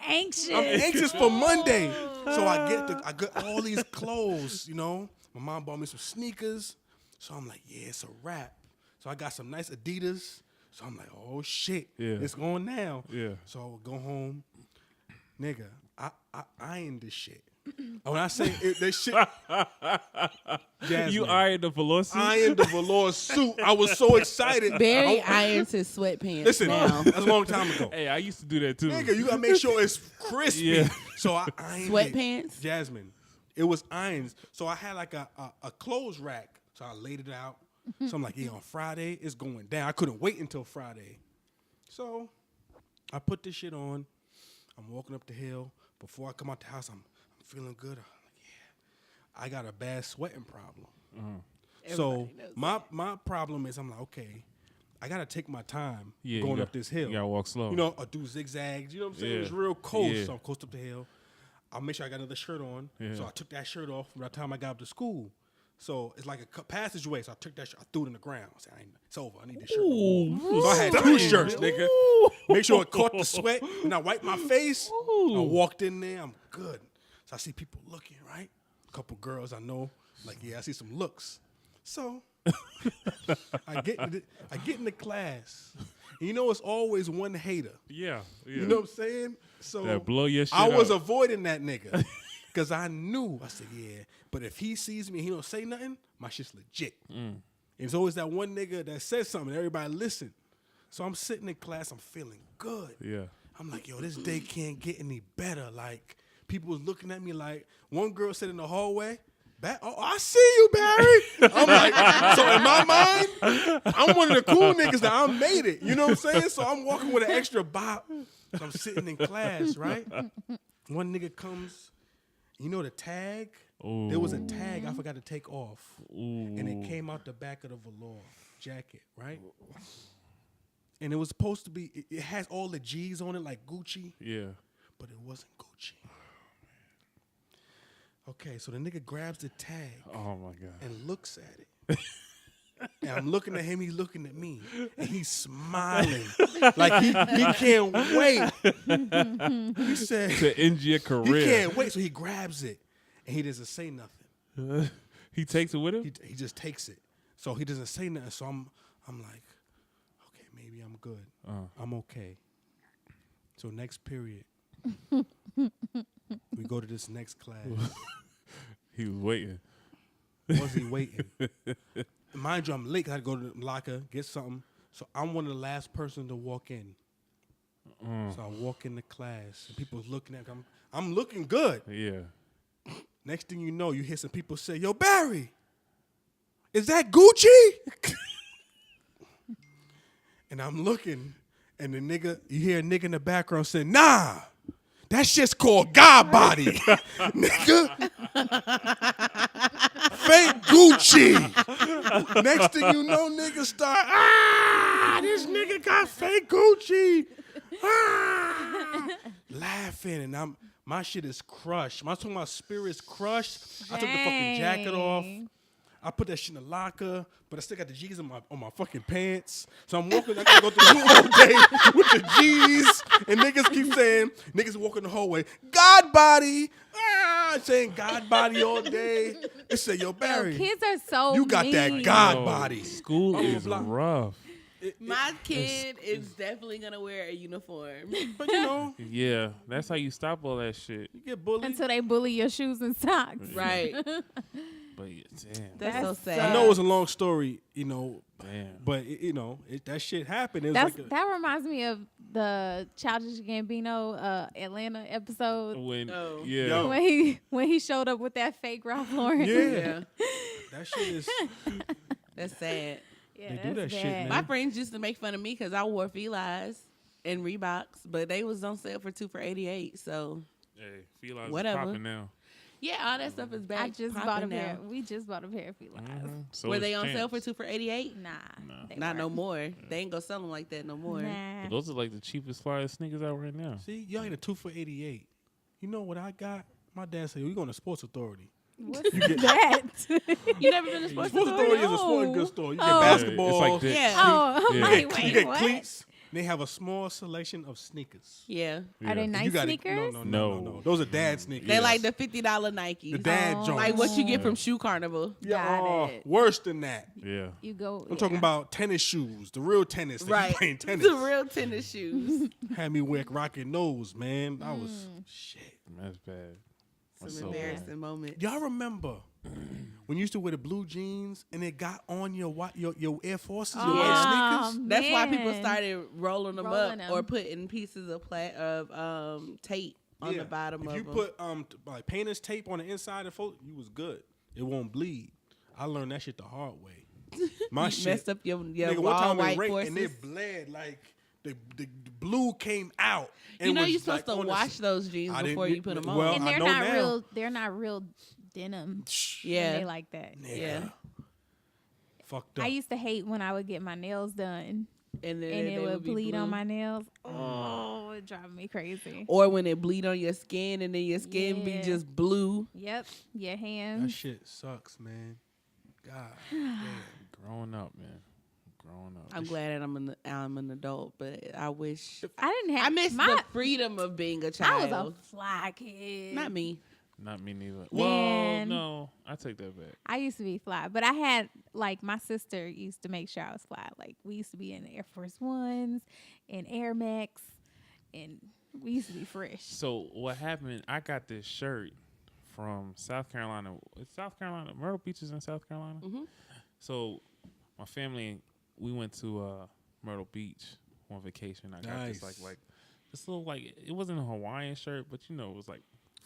Anxious. I'm anxious for Monday. So I get all these clothes, you know. My mom bought me some sneakers. So I'm like, yeah, it's a wrap. So I got some nice Adidas. So I'm like, oh shit, it's going now. Yeah. So I go home, nigga. I ironed this shit. When I say this shit, Jasmine, You ironed the velour suit? ironed the velour suit. I was so excited. Barry irons his sweatpants. Listen, now. that's a long time ago. Hey, I used to do that too. Nigga, you gotta make sure it's crispy. Yeah. So I ironed Sweatpants? it. Jasmine, it was irons. So I had like a clothes rack. So I laid it out. So I'm like, yeah, on Friday, it's going down. I couldn't wait until Friday. So I put this shit on. I'm walking up the hill. Before I come out the house, I'm feeling good. I'm like, yeah, I got a bad sweating problem. So my problem is I'm like, okay, I got to take my time going up this hill. You got to walk slow. You know, or do zigzags. You know what I'm saying? Yeah. It's real cold. Yeah. So I'm close up the hill. I'll make sure I got another shirt on. Yeah. So I took that shirt off by the time I got up to school. So it's like a passageway. So I took that shirt, I threw it in the ground. I said, it's over. I need this shirt. So I had two shirts, nigga. Make sure it caught the sweat. And I wiped my face. I walked in there. I'm good. So I see people looking, right? A couple girls I know. Like, yeah, I see some looks. So I get in the class. And you know, it's always one hater. Yeah. You know what I'm saying? So That blow your shit I was up. avoiding that nigga. Because I knew. I said, yeah. But if he sees me and he don't say nothing, my shit's legit. And it's always that one nigga that says something. Everybody listen. So I'm sitting in class. I'm feeling good. Yeah. I'm like, yo, this day can't get any better. Like, people was looking at me like, one girl said in the hallway, oh, I see you, Barry. I'm like, so in my mind, I'm one of the cool niggas that I made it. You know what I'm saying? So I'm walking with an extra bop. So I'm sitting in class, right? One nigga comes, you know the tag? Ooh. There was a tag I forgot to take off. Ooh. And it came out the back of the velour jacket, right? And it was supposed to be, it has all the G's on it like Gucci. Yeah. But it wasn't Gucci. Okay, so the nigga grabs the tag Oh my God. and looks at it. And I'm looking at him, he's looking at me. And he's smiling. Like he can't wait. He said, To end your he career. can't wait. So he grabs it and he doesn't say nothing. He takes it with him? He just takes it. So he doesn't say nothing. So I'm like, okay, maybe I'm good. I'm okay. So next period, we go to this next class. He was waiting. Was he waiting? Mind you, I'm late. I had to go to the locker, get something. So I'm one of the last person to walk in. So I walk in the class, and people's looking at me. I'm looking good. Yeah. Next thing you know, you hear some people say, yo, Barry, is that Gucci? And I'm looking, and the nigga, you hear a nigga in the background saying, nah, that shit's called God body. Nigga. Fake Gucci. Next thing you know, niggas start, this nigga got fake Gucci. Laughing, and my shit is crushed. My spirit's crushed. I took the fucking jacket off. I put that shit in the locker, but I still got the G's on my fucking pants. So I'm walking, I gotta go through the room all day with the G's. And niggas keep saying, niggas walking the hallway, God body. Saying God body all day. They say, yo, Barry, Kids are so you got that mean. God body. School I'm is blocked. rough. My kid is definitely gonna wear a uniform. But you know, Yeah. That's how you stop all that shit. you get bullied. Until they bully your shoes and socks. Right. But damn. That's so That's sad. I know it was a long story, you know, Damn. but that shit happened. It was That reminds me of the Childish Gambino Atlanta episode When Oh. yeah. Yo. when he showed up with that fake Ralph Lauren. Yeah. That shit is. That's sad. Yeah, They do that's that shit, bad. man. My friends used to make fun of me because I wore Feli's and Reeboks, but they was on sale for 2 for $88. So Hey, Feli's Whatever. popping now. yeah, all that stuff is back. I just bought a popping pair. now. We just bought a pair of Feli's. So Were is they on sale Champs. for 2 for $88? Nah. Not no more. They ain't gonna sell them like that no more. Nah. But those are like the cheapest flyest sneakers out right now. See, y'all ain't a 2 for $88. You know what I got? My dad said, we going to Sports Authority. What's that? You never been to Sports Sports Authority? Authority is a sporting goods store. You get Oh. basketball. It's like that. Yeah. Oh, I'm Yeah. like, you wait, get what? cleats. They have a small selection of sneakers. Yeah. Are they Yeah. nice You gotta- sneakers? No. Those are dad sneakers. They like the $50 Nikes. the dad Oh. joints. Like what you get from Shoe Carnival. Got it. Worse than that. Yeah. You go. I'm talking about tennis shoes, the real tennis. That Right. you playing tennis. The real tennis shoes. Had me rocking those, man. I was shit. That's bad. That's Some so embarrassing moments. Y'all remember when you used to wear the blue jeans and it got on your Air Forces, your white sneakers? That's why people man. started rolling them Rolling up or them. putting pieces of tape on Yeah. the bottom if of you them. put like painter's tape on the inside of the you was good. It won't bleed. I learned that shit the hard way. My You shit. messed up your Nigga, all one time white it rained forces. and it bled like the blue came out. And You know was, you're supposed like, to on the wash those jeans I didn't before get- you put them well, on. And I they're know not now. real. They're not real denim. Yeah. They like that. Yeah. Fucked up. I used to hate when I would get my nails done And then and they it would be bleed blue. on my nails. Oh, it drive me crazy. Or when it bleed on your skin and then your skin be Yeah. just blue. Yep, your that hands. shit sucks, man. God damn. Growing up, man. Growing up. I'm glad that I'm an adult, but I wish I didn't have. I miss my, the freedom of being a I child. was a fly kid. Not me. Not me neither. Man. Well, no, I take that back. I used to be fly, but I had like my sister used to make sure I was fly. Like we used to be in Air Force Ones and Air Max, and we used to be fresh. So what happened? I got this shirt from South Carolina. It's South Carolina. Myrtle Beach is in South Carolina. Mhm. So my family, we went to Myrtle Beach on vacation. I got this Nice. like this little it wasn't a Hawaiian shirt, but it was like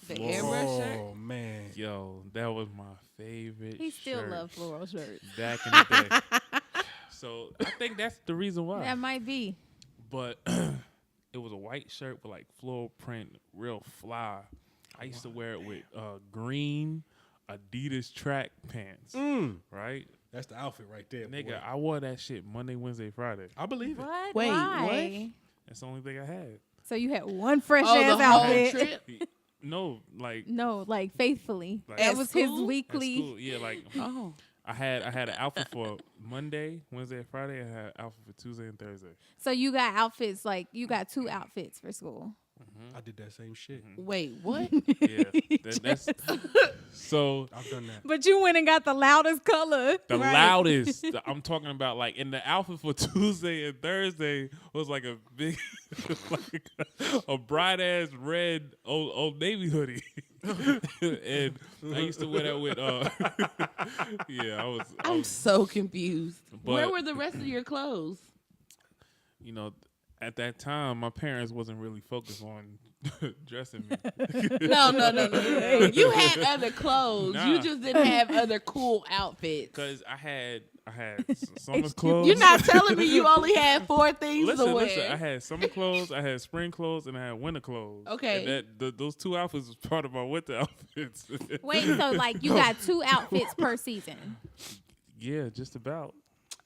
The floral. airbrush shirt? Oh man. Yo, that was my favorite. He still shirt loves floral shirts. back in the day. So I think that's the reason why. That might be. But it was a white shirt with like floral print, real fly. I used to wear it with green Adidas track pants, right? That's the outfit right there, Nigga, boy. I wore that shit Monday, Wednesday, Friday. I believe it. What? Wait, Why? That's the only thing I had. So you had one fresh Oh, ass the whole outfit. trip? No, like No, like faithfully. Like- that At was his school? at weekly. school. Yeah, like Oh. I had an outfit for Monday, Wednesday, and Friday. I had an outfit for Tuesday and Thursday. So you got outfits like you got 2 outfits for school. I did that same shit. Wait, what? Yeah, that's so. I've done that. But you went and got the loudest color. The Right. loudest. I'm talking about like in the outfit for Tuesday and Thursday was like a big, like a bright ass red old Navy hoodie, and I used to wear that with. Yeah, I was. I'm so confused. But- Where were the rest of your clothes? You know, at that time, my parents wasn't really focused on dressing me. No. You had other clothes. Nah. You just didn't have other cool outfits. Cause I had summer's clothes. You're not telling me you only had 4 things to wear. Listen. I had summer clothes, I had spring clothes, and I had winter clothes. Okay. And those 2 outfits was part of my winter outfits. Wait, so like you got 2 outfits per season. Yeah, just about.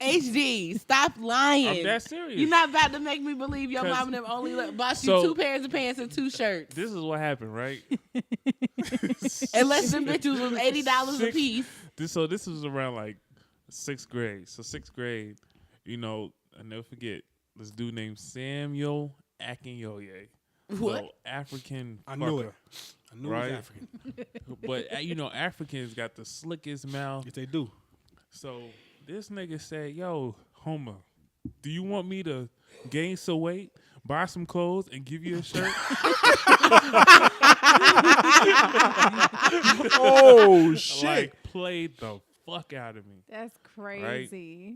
HD, stop lying. I'm that serious. You're not about to make me believe your 'Cause- mom and them only bought you So- 2 pairs of pants and 2 shirts. This is what happened, right? Unless them bitches was $80 a Six- piece. This was around like 6th grade. So 6th grade, I never forget this dude named Samuel Akinyoye. What? So African. I knew it. fucker, I knew Right? it was African. But Africans got the slickest mouth. Yes, they do. So this nigga said, "Yo, Homer, do you want me to gain some weight, buy some clothes, and give you a shirt?" Oh shit! Like, played the fuck out of me. That's crazy.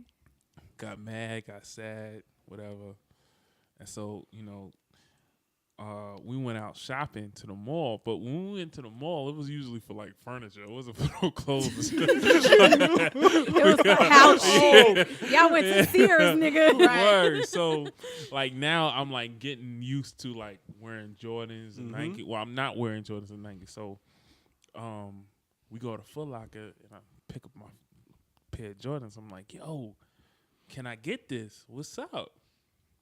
Got mad, got sad, whatever. And so, we went out shopping to the mall. But when we went to the mall, it was usually for like furniture. It wasn't for no clothes. It was for house shit. Y'all went to Sears, nigga. Word. So, like now, I'm like getting used to like wearing Jordans and Nike. Well, I'm not wearing Jordans and Nike. So, we go to Foot Locker and I pick up my pair of Jordans. I'm like, yo, can I get this? What's up?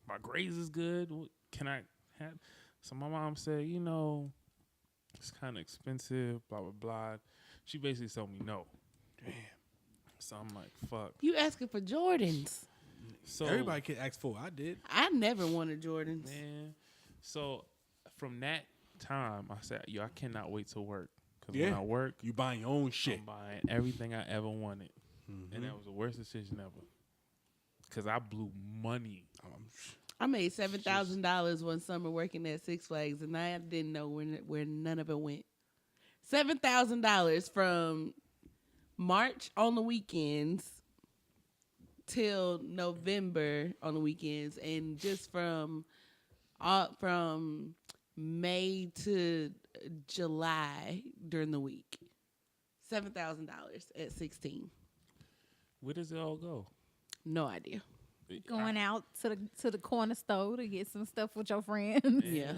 My grades is good. Can I have? So my mom said, it's kind of expensive, blah, blah, blah. She basically told me no. Damn. So I'm like, fuck. You asking for Jordans? So Everybody can ask for it. I did. I never wanted Jordans. Man. So from that time, I said, yo, I cannot wait to work. Because when I work, You buying your own shit. I'm buying everything I ever wanted. And that was the worst decision ever. Because I blew money. I made $7,000 one summer working at Six Flags, and I didn't know where none of it went. $7,000 from March on the weekends till November on the weekends, and just from May to July during the week. $7,000 at 16. Where does it all go? No idea. Going out to the corner store to get some stuff with your friends. Yeah.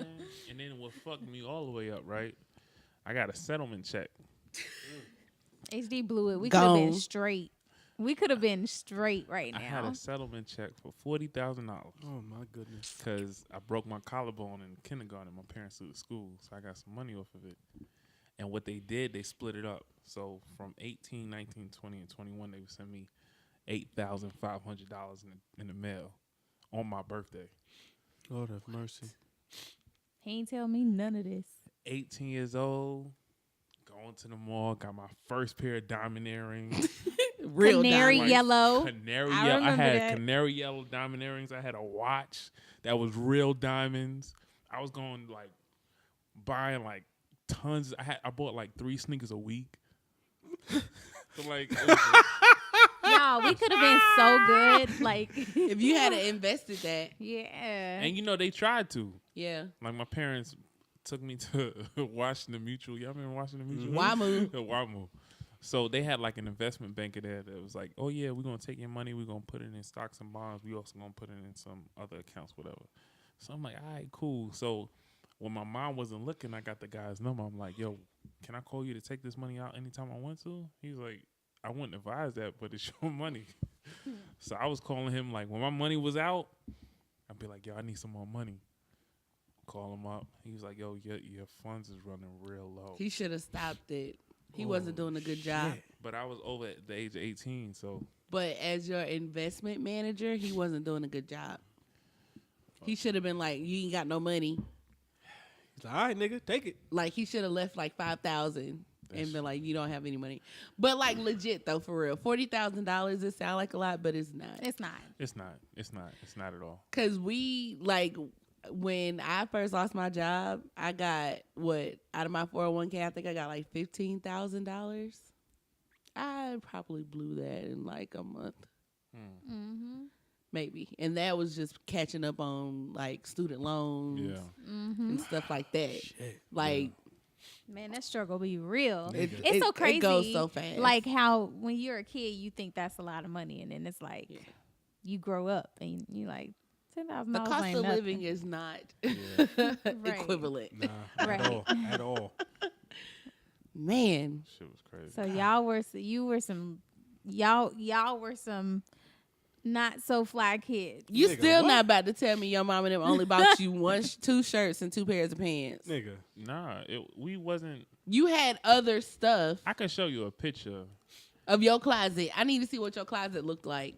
And then what fucked me all the way up, right? I got a settlement check. HD blew it. We could have been straight. We could have been straight right now. I had a settlement check for $40,000. Oh my goodness. Because I broke my collarbone in kindergarten. My parents threw to school, so I got some money off of it. And what they did, they split it up. So from 18, 19, 20, and 21, they would send me $8,500 in the mail on my birthday. Lord have mercy. He ain't tell me none of this. 18 years old, going to the mall, got my first pair of diamond earrings. Real Canary diamonds. yellow. Canary I yellow. I remember had that. canary yellow diamond earrings. I had a watch that was real diamonds. I was going like buying like tons. I bought like 3 sneakers a week. So like, it was Y'all, we could have been so good. Like, If you had invested that, yeah. and they tried to. yeah. Like my parents took me to Washington Mutual. Y'all remember Washington Mutual? WAMU. WAMU. So they had like an investment banker there that was like, oh yeah, we're going to take your money. We're going to put it in stocks and bonds. We also going to put it in some other accounts, whatever. So I'm like, all right, cool. So when my mom wasn't looking, I got the guy's number. I'm like, yo, can I call you to take this money out anytime I want to? He was like, I wouldn't advise that, but it's your money. So I was calling him like when my money was out, I'd be like, yo, I need some more money. Call him up. He was like, yo, your funds is running real low. He should have stopped it. He wasn't doing a good job. But I was over at the age of 18, so. But as your investment manager, he wasn't doing a good job. He should have been like, you ain't got no money. He's like, all right, nigga, take it. Like, he should have left like $5,000 and been like, you don't have any money. But like legit though, for real, $40,000, it sound like a lot, but it's not. It's not. It's not. It's not at all. Cause we like, when I first lost my job, I got out of my 401k, I think I got like $15,000. I probably blew that in like a month. Mm-hmm. Maybe. And that was just catching up on like student loans Mm-hmm. and stuff like that. Shit. Like, Man, that struggle be real. Nigga. It's so crazy. It goes so fast. Like how when you're a kid, you think that's a lot of money, and then it's like you grow up and you like $10,000. the cost ain't of nothing. living is not Right. equivalent. Nah, Right. at all. Man. Shit was crazy. So y'all were some not so fly kids. You Nigga, still what? not about to tell me your mom and them only bought you 2 shirts and 2 pairs of pants. Nigga. Nah, we wasn't. You had other stuff I can show you a picture. of your closet. I need to see what your closet looked like.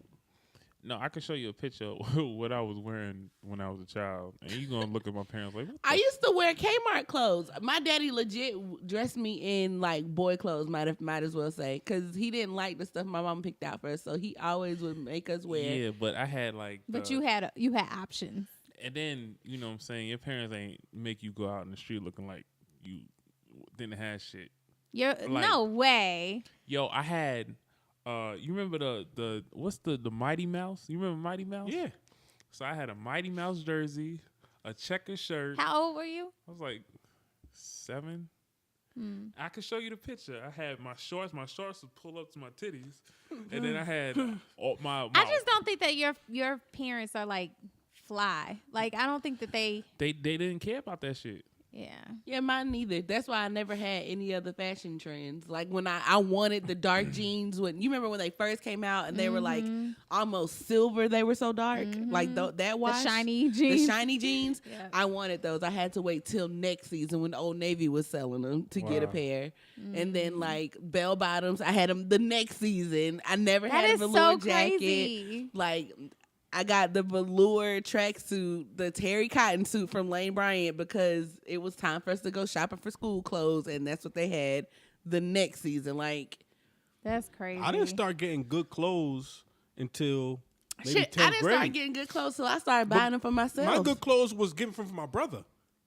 No, I can show you a picture of what I was wearing when I was a child, and you gonna look at my parents like, what I used to wear Kmart clothes. My daddy legit dressed me in like boy clothes, might as well say, because he didn't like the stuff my mom picked out for us, so he always would make us wear. Yeah, but I had like. But you had options. And then you know what I'm saying, your parents ain't make you go out in the street looking like you didn't have shit. No way. Yo, I had. You remember the what's the Mighty Mouse? You remember Mighty Mouse? Yeah. So I had a Mighty Mouse jersey, a checker shirt. How old were you? I was like 7. I could show you the picture. I had my shorts. My shorts would pull up to my titties, and then I had all my. I just don't think that your parents are like fly. Like I don't think that they They didn't care about that shit. Yeah, mine neither. That's why I never had any other fashion trends. Like when I wanted the dark jeans. When you remember when they first came out and they were like almost silver. They were so dark, like that wash, the shiny jeans. The shiny jeans. Yeah. I wanted those. I had to wait till next season when Old Navy was selling them to get a pair. And then like bell bottoms, I had them the next season. I never had a velour jacket. Crazy. Like. I got the velour tracksuit, the terry cotton suit from Lane Bryant because it was time for us to go shopping for school clothes, and that's what they had the next season. Like, that's crazy. I didn't start getting good clothes until maybe 10th I didn't grade. start getting good clothes till I started buying them for myself. My good clothes was given from my brother.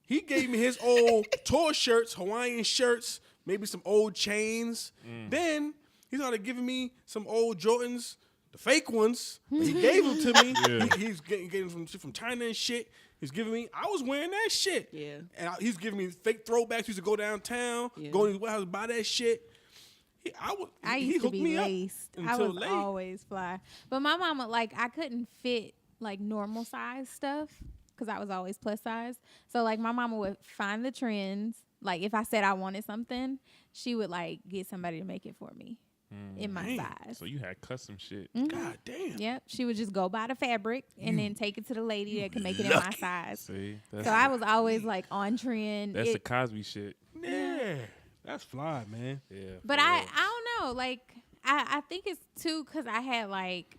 He gave me his old tour shirts, Hawaiian shirts, maybe some old chains. Then he started giving me some old Jordans. The fake ones, he gave them to me. Yeah. He's getting from China and shit. He's giving me. I was wearing that shit. Yeah. And he's giving me fake throwbacks. He used to go downtown, go in his warehouse, buy that shit. I used to be laced. I was late. always fly. But my mama, like, I couldn't fit like normal size stuff because I was always plus size. So like my mama would find the trends. Like if I said I wanted something, she would like get somebody to make it for me. In my size. So you had custom shit. God damn. Yep. She would just go buy the fabric and then take it to the lady that could make it in my size. See, So I was always like on trend. That's the Cosby shit. Yeah. That's fly, man. Yeah. But for I real. don't know. Like I think it's too because I had like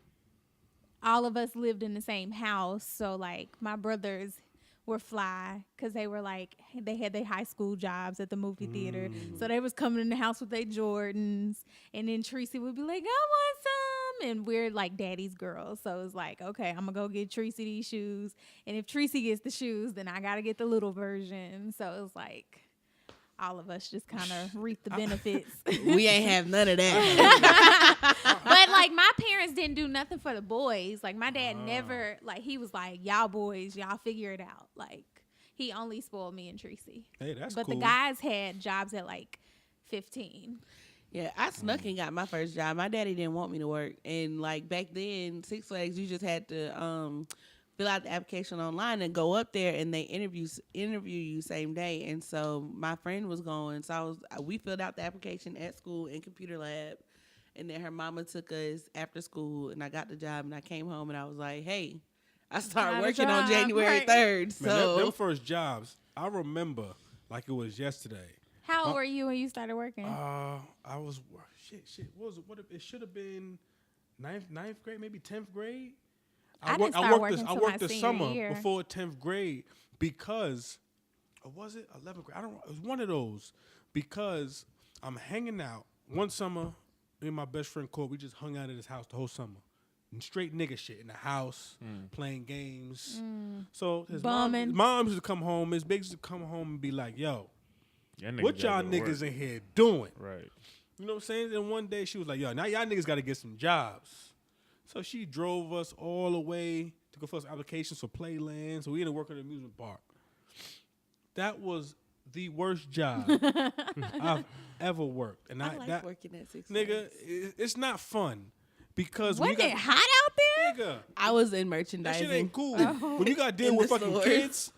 all of us lived in the same house. So like my brothers were fly because they were like they had their high school jobs at the movie theater, so they was coming in the house with their Jordans, and then Tracy would be like, I want some, and we're like daddy's girls, so it's like, okay, I'm gonna go get Tracy these shoes, and if Tracy gets the shoes, then I gotta get the little version. So it was like all of us just kind of reap the benefits. We ain't have none of that. But like my parents didn't do nothing for the boys. Like my dad never, like he was like, y'all boys, y'all figure it out. Like he only spoiled me and Tracy. Hey, that's but cool. the guys had jobs at like 15. Yeah, I snuck and got my first job. My daddy didn't want me to work, and like back then, Six Flags, you just had to fill out the application online and go up there, and they interview you same day. And so my friend was going, so we filled out the application at school in computer lab, and then her mama took us after school, and I got the job, and I came home, and I was like, hey, I started working on January 3rd. Man, So them first jobs, I remember like it was yesterday. How old were you when you started working? I was shit. What was it? It should have been ninth grade, maybe 10th grade. I didn't start working I till worked my the senior summer year. before 10th grade because, or was it 11th grade? I don't know. It was one of those because I'm hanging out one summer. Me and my best friend Court, we just hung out at his house the whole summer. And straight nigga shit in the house, playing games. So his mom used to come home, his big used to come home and be like, yo, what y'all niggas in here doing? Right. You know what I'm saying? And one day she was like, yo, now y'all niggas got to get some jobs. So she drove us all the way to go for some applications for Playland. So we had to work at an amusement park. That was the worst job I've ever worked. And I like working at Six Flags. nigga, it's not fun because Wasn't it hot out there? nigga, I was in that merchandising. shit ain't cool. When you got to deal In with the fucking stores.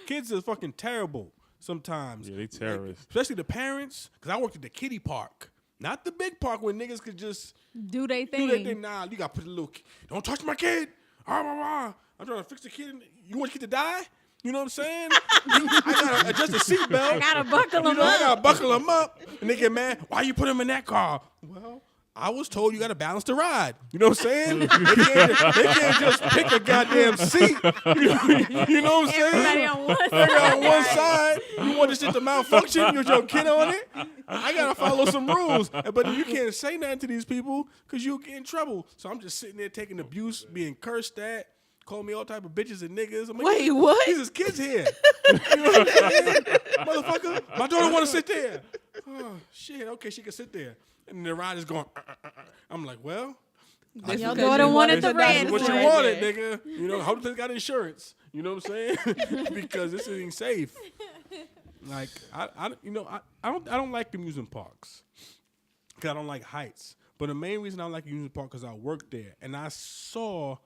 kids are fucking terrible sometimes. Yeah, they terrorists. Especially the parents, because I worked at the kiddie park. Not the big park where niggas could just Do they do that thing. thing? Nah, you got to put a little, don't touch my kid. Ah, rah, rah. I'm trying to fix the kid. You want your kid to die? You know what I'm saying? I got to adjust the seatbelt. I gotta buckle them I up. got to buckle them up. And they get mad. Why you put him in that car? Well, I was told you got to balance the ride. You know what I'm saying? They can't just pick a goddamn seat. You know what I'm saying? Everybody on one Nigga side. on one side, you want this shit to malfunction with your kid on it? I gotta follow some rules. But you can't say nothing to these people because you'll get in trouble. So I'm just sitting there taking abuse, being cursed at, calling me all type of bitches and niggas. I'm like, Wait, what? These is kids here. You know what I'm saying? Motherfucker, my daughter wanna sit there. Oh shit, okay, she can sit there. And the ride is going, I'm like, well, That's Your because daughter you wanted the that's red what you one. wanted, nigga. You know, hope they got insurance. You know what I'm saying? Because this ain't safe. Like I don't like amusement parks because I don't like heights. But the main reason I don't like amusement park because I worked there and I saw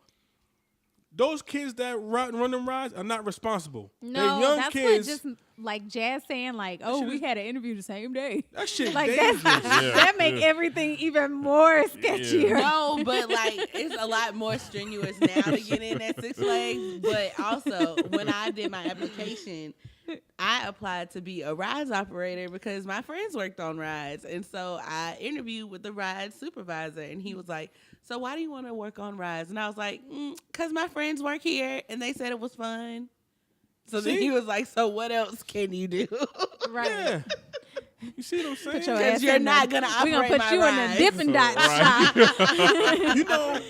those kids that run them rides are not responsible. No, they're young that's kids. what just like Jazz saying like, oh, we had an interview the same day. That shit Like dangerous. that make everything even more sketchier. No, but like it's a lot more strenuous now to get in at Six Flags. But also, when I did my application, I applied to be a rides operator because my friends worked on rides, and so I interviewed with the ride supervisor, and he was like, "So why do you want to work on rides?" And I was like, "Cause my friends work here, and they said it was fun." So then he was like, "So what else can you do?" Right. Yeah. You see what I'm saying? Put your Because ass you're in not the- gonna we operate gonna put my you in rides. the Dippin' Dot Right. shop. You know,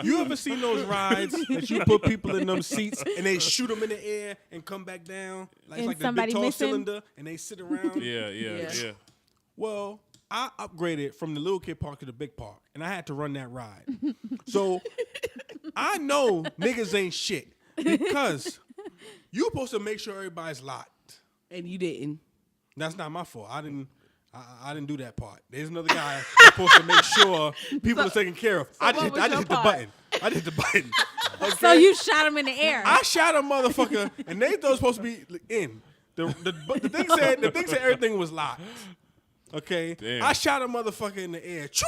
you ever seen those rides that you put people in them seats and they shoot them in the air and come back down? Like, And it's like the somebody big tall missing? cylinder and they sit around. Yeah. Well, I upgraded from the little kid park to the big park, and I had to run that ride. So I know niggas ain't shit because you supposed to make sure everybody's locked. And you didn't. That's not my fault. I didn't do that part. There's another guy that's supposed to make sure people are taken care of. I just what was your hit the part? button. I just hit the button. Okay? So you shot him in the air. I shot a motherfucker, and they thought it was supposed to be in. The thing said everything was locked. Okay, Damn. I shot a motherfucker in the air. Choo!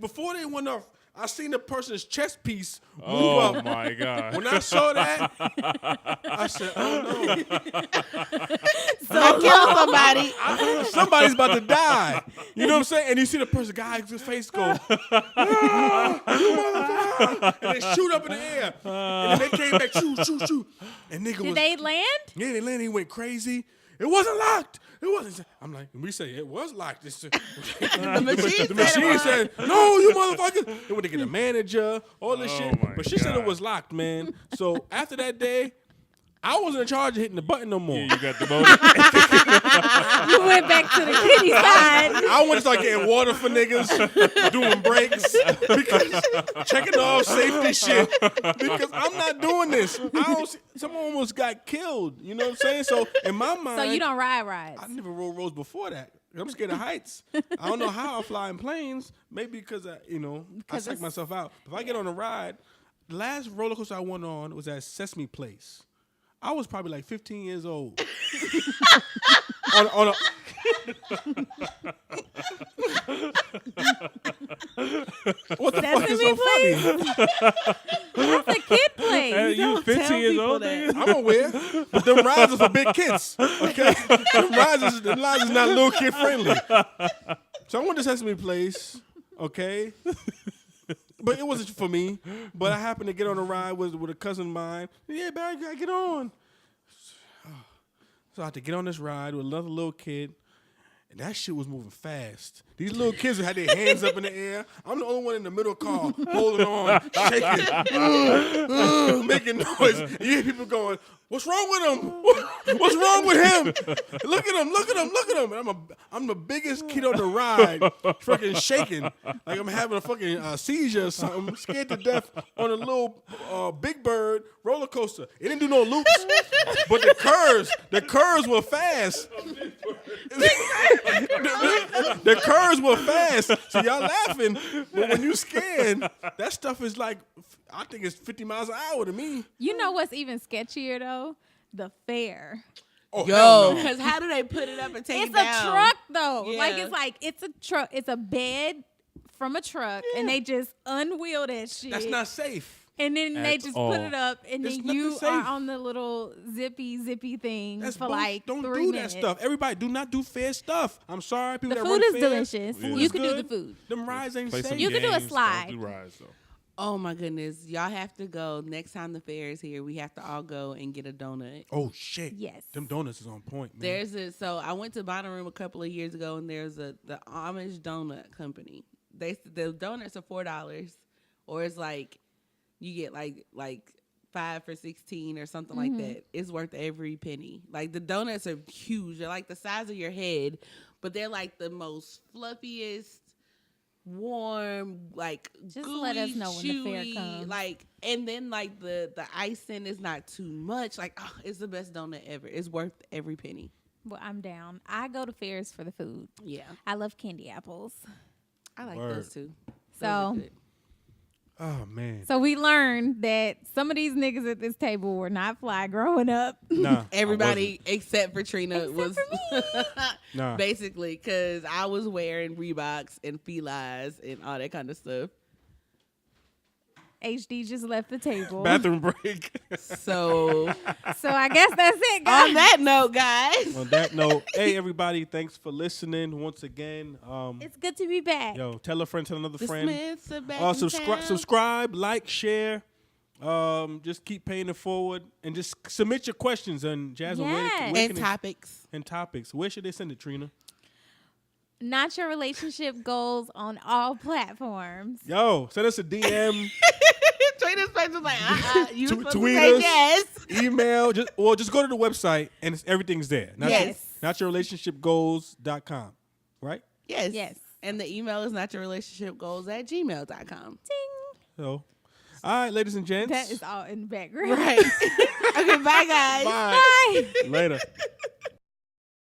Before they went off, I seen the person's chest piece move Oh up. my God. When I saw that, I said, "Oh no, So kill somebody. somebody's about to die." You know what I'm saying? And you see the person, guy's face go, "Ah, you motherfucker!" And they shoot up in the air, and then they came back, shoot, and nigga Did was, they land? yeah, they landed. He went crazy. It wasn't locked. It wasn't. I'm like, we say it was locked. The machine said, "No, you motherfuckers." They went to get a manager, all this shit. my But she said it God. was locked, man. So after that day, I wasn't in charge of hitting the button no more. Yeah, you got the motor. You went back to the kitty side. I want to start getting water for niggas, doing breaks, because checking off safety shit. Because I'm not doing this. Someone almost got killed. You know what I'm saying? So in my mind, So you don't ride rides. I never rode roads before that. I'm scared of heights. I don't know how I fly in planes. Maybe because I psych myself out. If I get on a ride, the last roller coaster I went on was at Sesame Place. I was probably like 15 years old. on a what the fuck is so funny? That's a kid place. You 15 years old? nigga? I'm aware, but them rides are for big kids. Okay, them rides is not little kid friendly. So I went to Sesame Place. Okay. But it wasn't for me. But I happened to get on a ride with a cousin of mine. Yeah, Barry, gotta get on. So I had to get on this ride with another little kid. And that shit was moving fast. These little kids had their hands up in the air. I'm the only one in the middle car holding on, shaking, making noise. And you hear people going, "What's wrong with him? What's wrong with him? Look at him, look at him, look at him." And I'm the biggest kid on the ride, fucking shaking. Like I'm having a fucking seizure or something. I'm scared to death on a little Big Bird roller coaster. It didn't do no loops, but the curves were fast. The curves were fast, so y'all laughing. But when you scared, that stuff is like, I think it's 50 miles an hour to me. You know what's even sketchier though? The fair. Oh, Yo, hell no. because how do they put it up and take It's it down? a truck though. Yeah. It's a truck. It's a bed from a truck, and they just unwheel that shit. That's not safe. And then they At just all. put it up, and There's then nothing you safe. are on the little zippy thing That's for bullshit. like Don't 3 do minutes. that stuff. Everybody, do not do fair stuff. I'm sorry, people The that food run is fair. delicious. Yeah. You is can do the good. food. Them rides ain't Play some safe. You can do a games, slide. Don't do rides though. Oh my goodness, y'all have to go next time the fair is here. We have to all go and get a donut. Oh shit. Yes. Them donuts is on point, man. So I went to Bonnaroo a couple of years ago, and there's the Amish Donut Company. The donuts are $4, or it's like you get like 5 for $16 or something like that. It's worth every penny. Like the donuts are huge. They're like the size of your head, but they're like the most fluffiest, warm, like Just gooey, let us know when the fair chewy, comes. like, and then like the icing is not too much. Like, oh, it's the best donut ever. It's worth every penny. Well, I'm down. I go to fairs for the food. Yeah, I love candy apples. I like Word. those too. Those So- are good. Oh man. So we learned that some of these niggas at this table were not fly growing up. Nah. Everybody except for Trina Except was for Nah. basically because I was wearing Reeboks and Felines and all that kind of stuff. HD just left the table. Bathroom break. So So I guess that's it, guys. on that note, guys, On that note, hey everybody, thanks for listening once again. It's good to be back. Yo, tell a friend, tell another the friend. Smiths are back in town. Subscribe, like, share. Just keep paying it forward and just submit your questions and Jasmine. Yes. Where And topics. and topics. Where should they send it, Trina? Not your relationship goals on all platforms. Yo, send us a DM, Trina's face was like, you Tweet supposed to say us. yes. email. Just go to the website and everything's there. Yes. Notyourrelationshipgoals.com. Right? Yes. Yes. And the email is notyourrelationshipgoals@gmail.com. So, all right, ladies and gents. That is all in the background. Right. Okay, bye, guys. Bye. Bye. Later.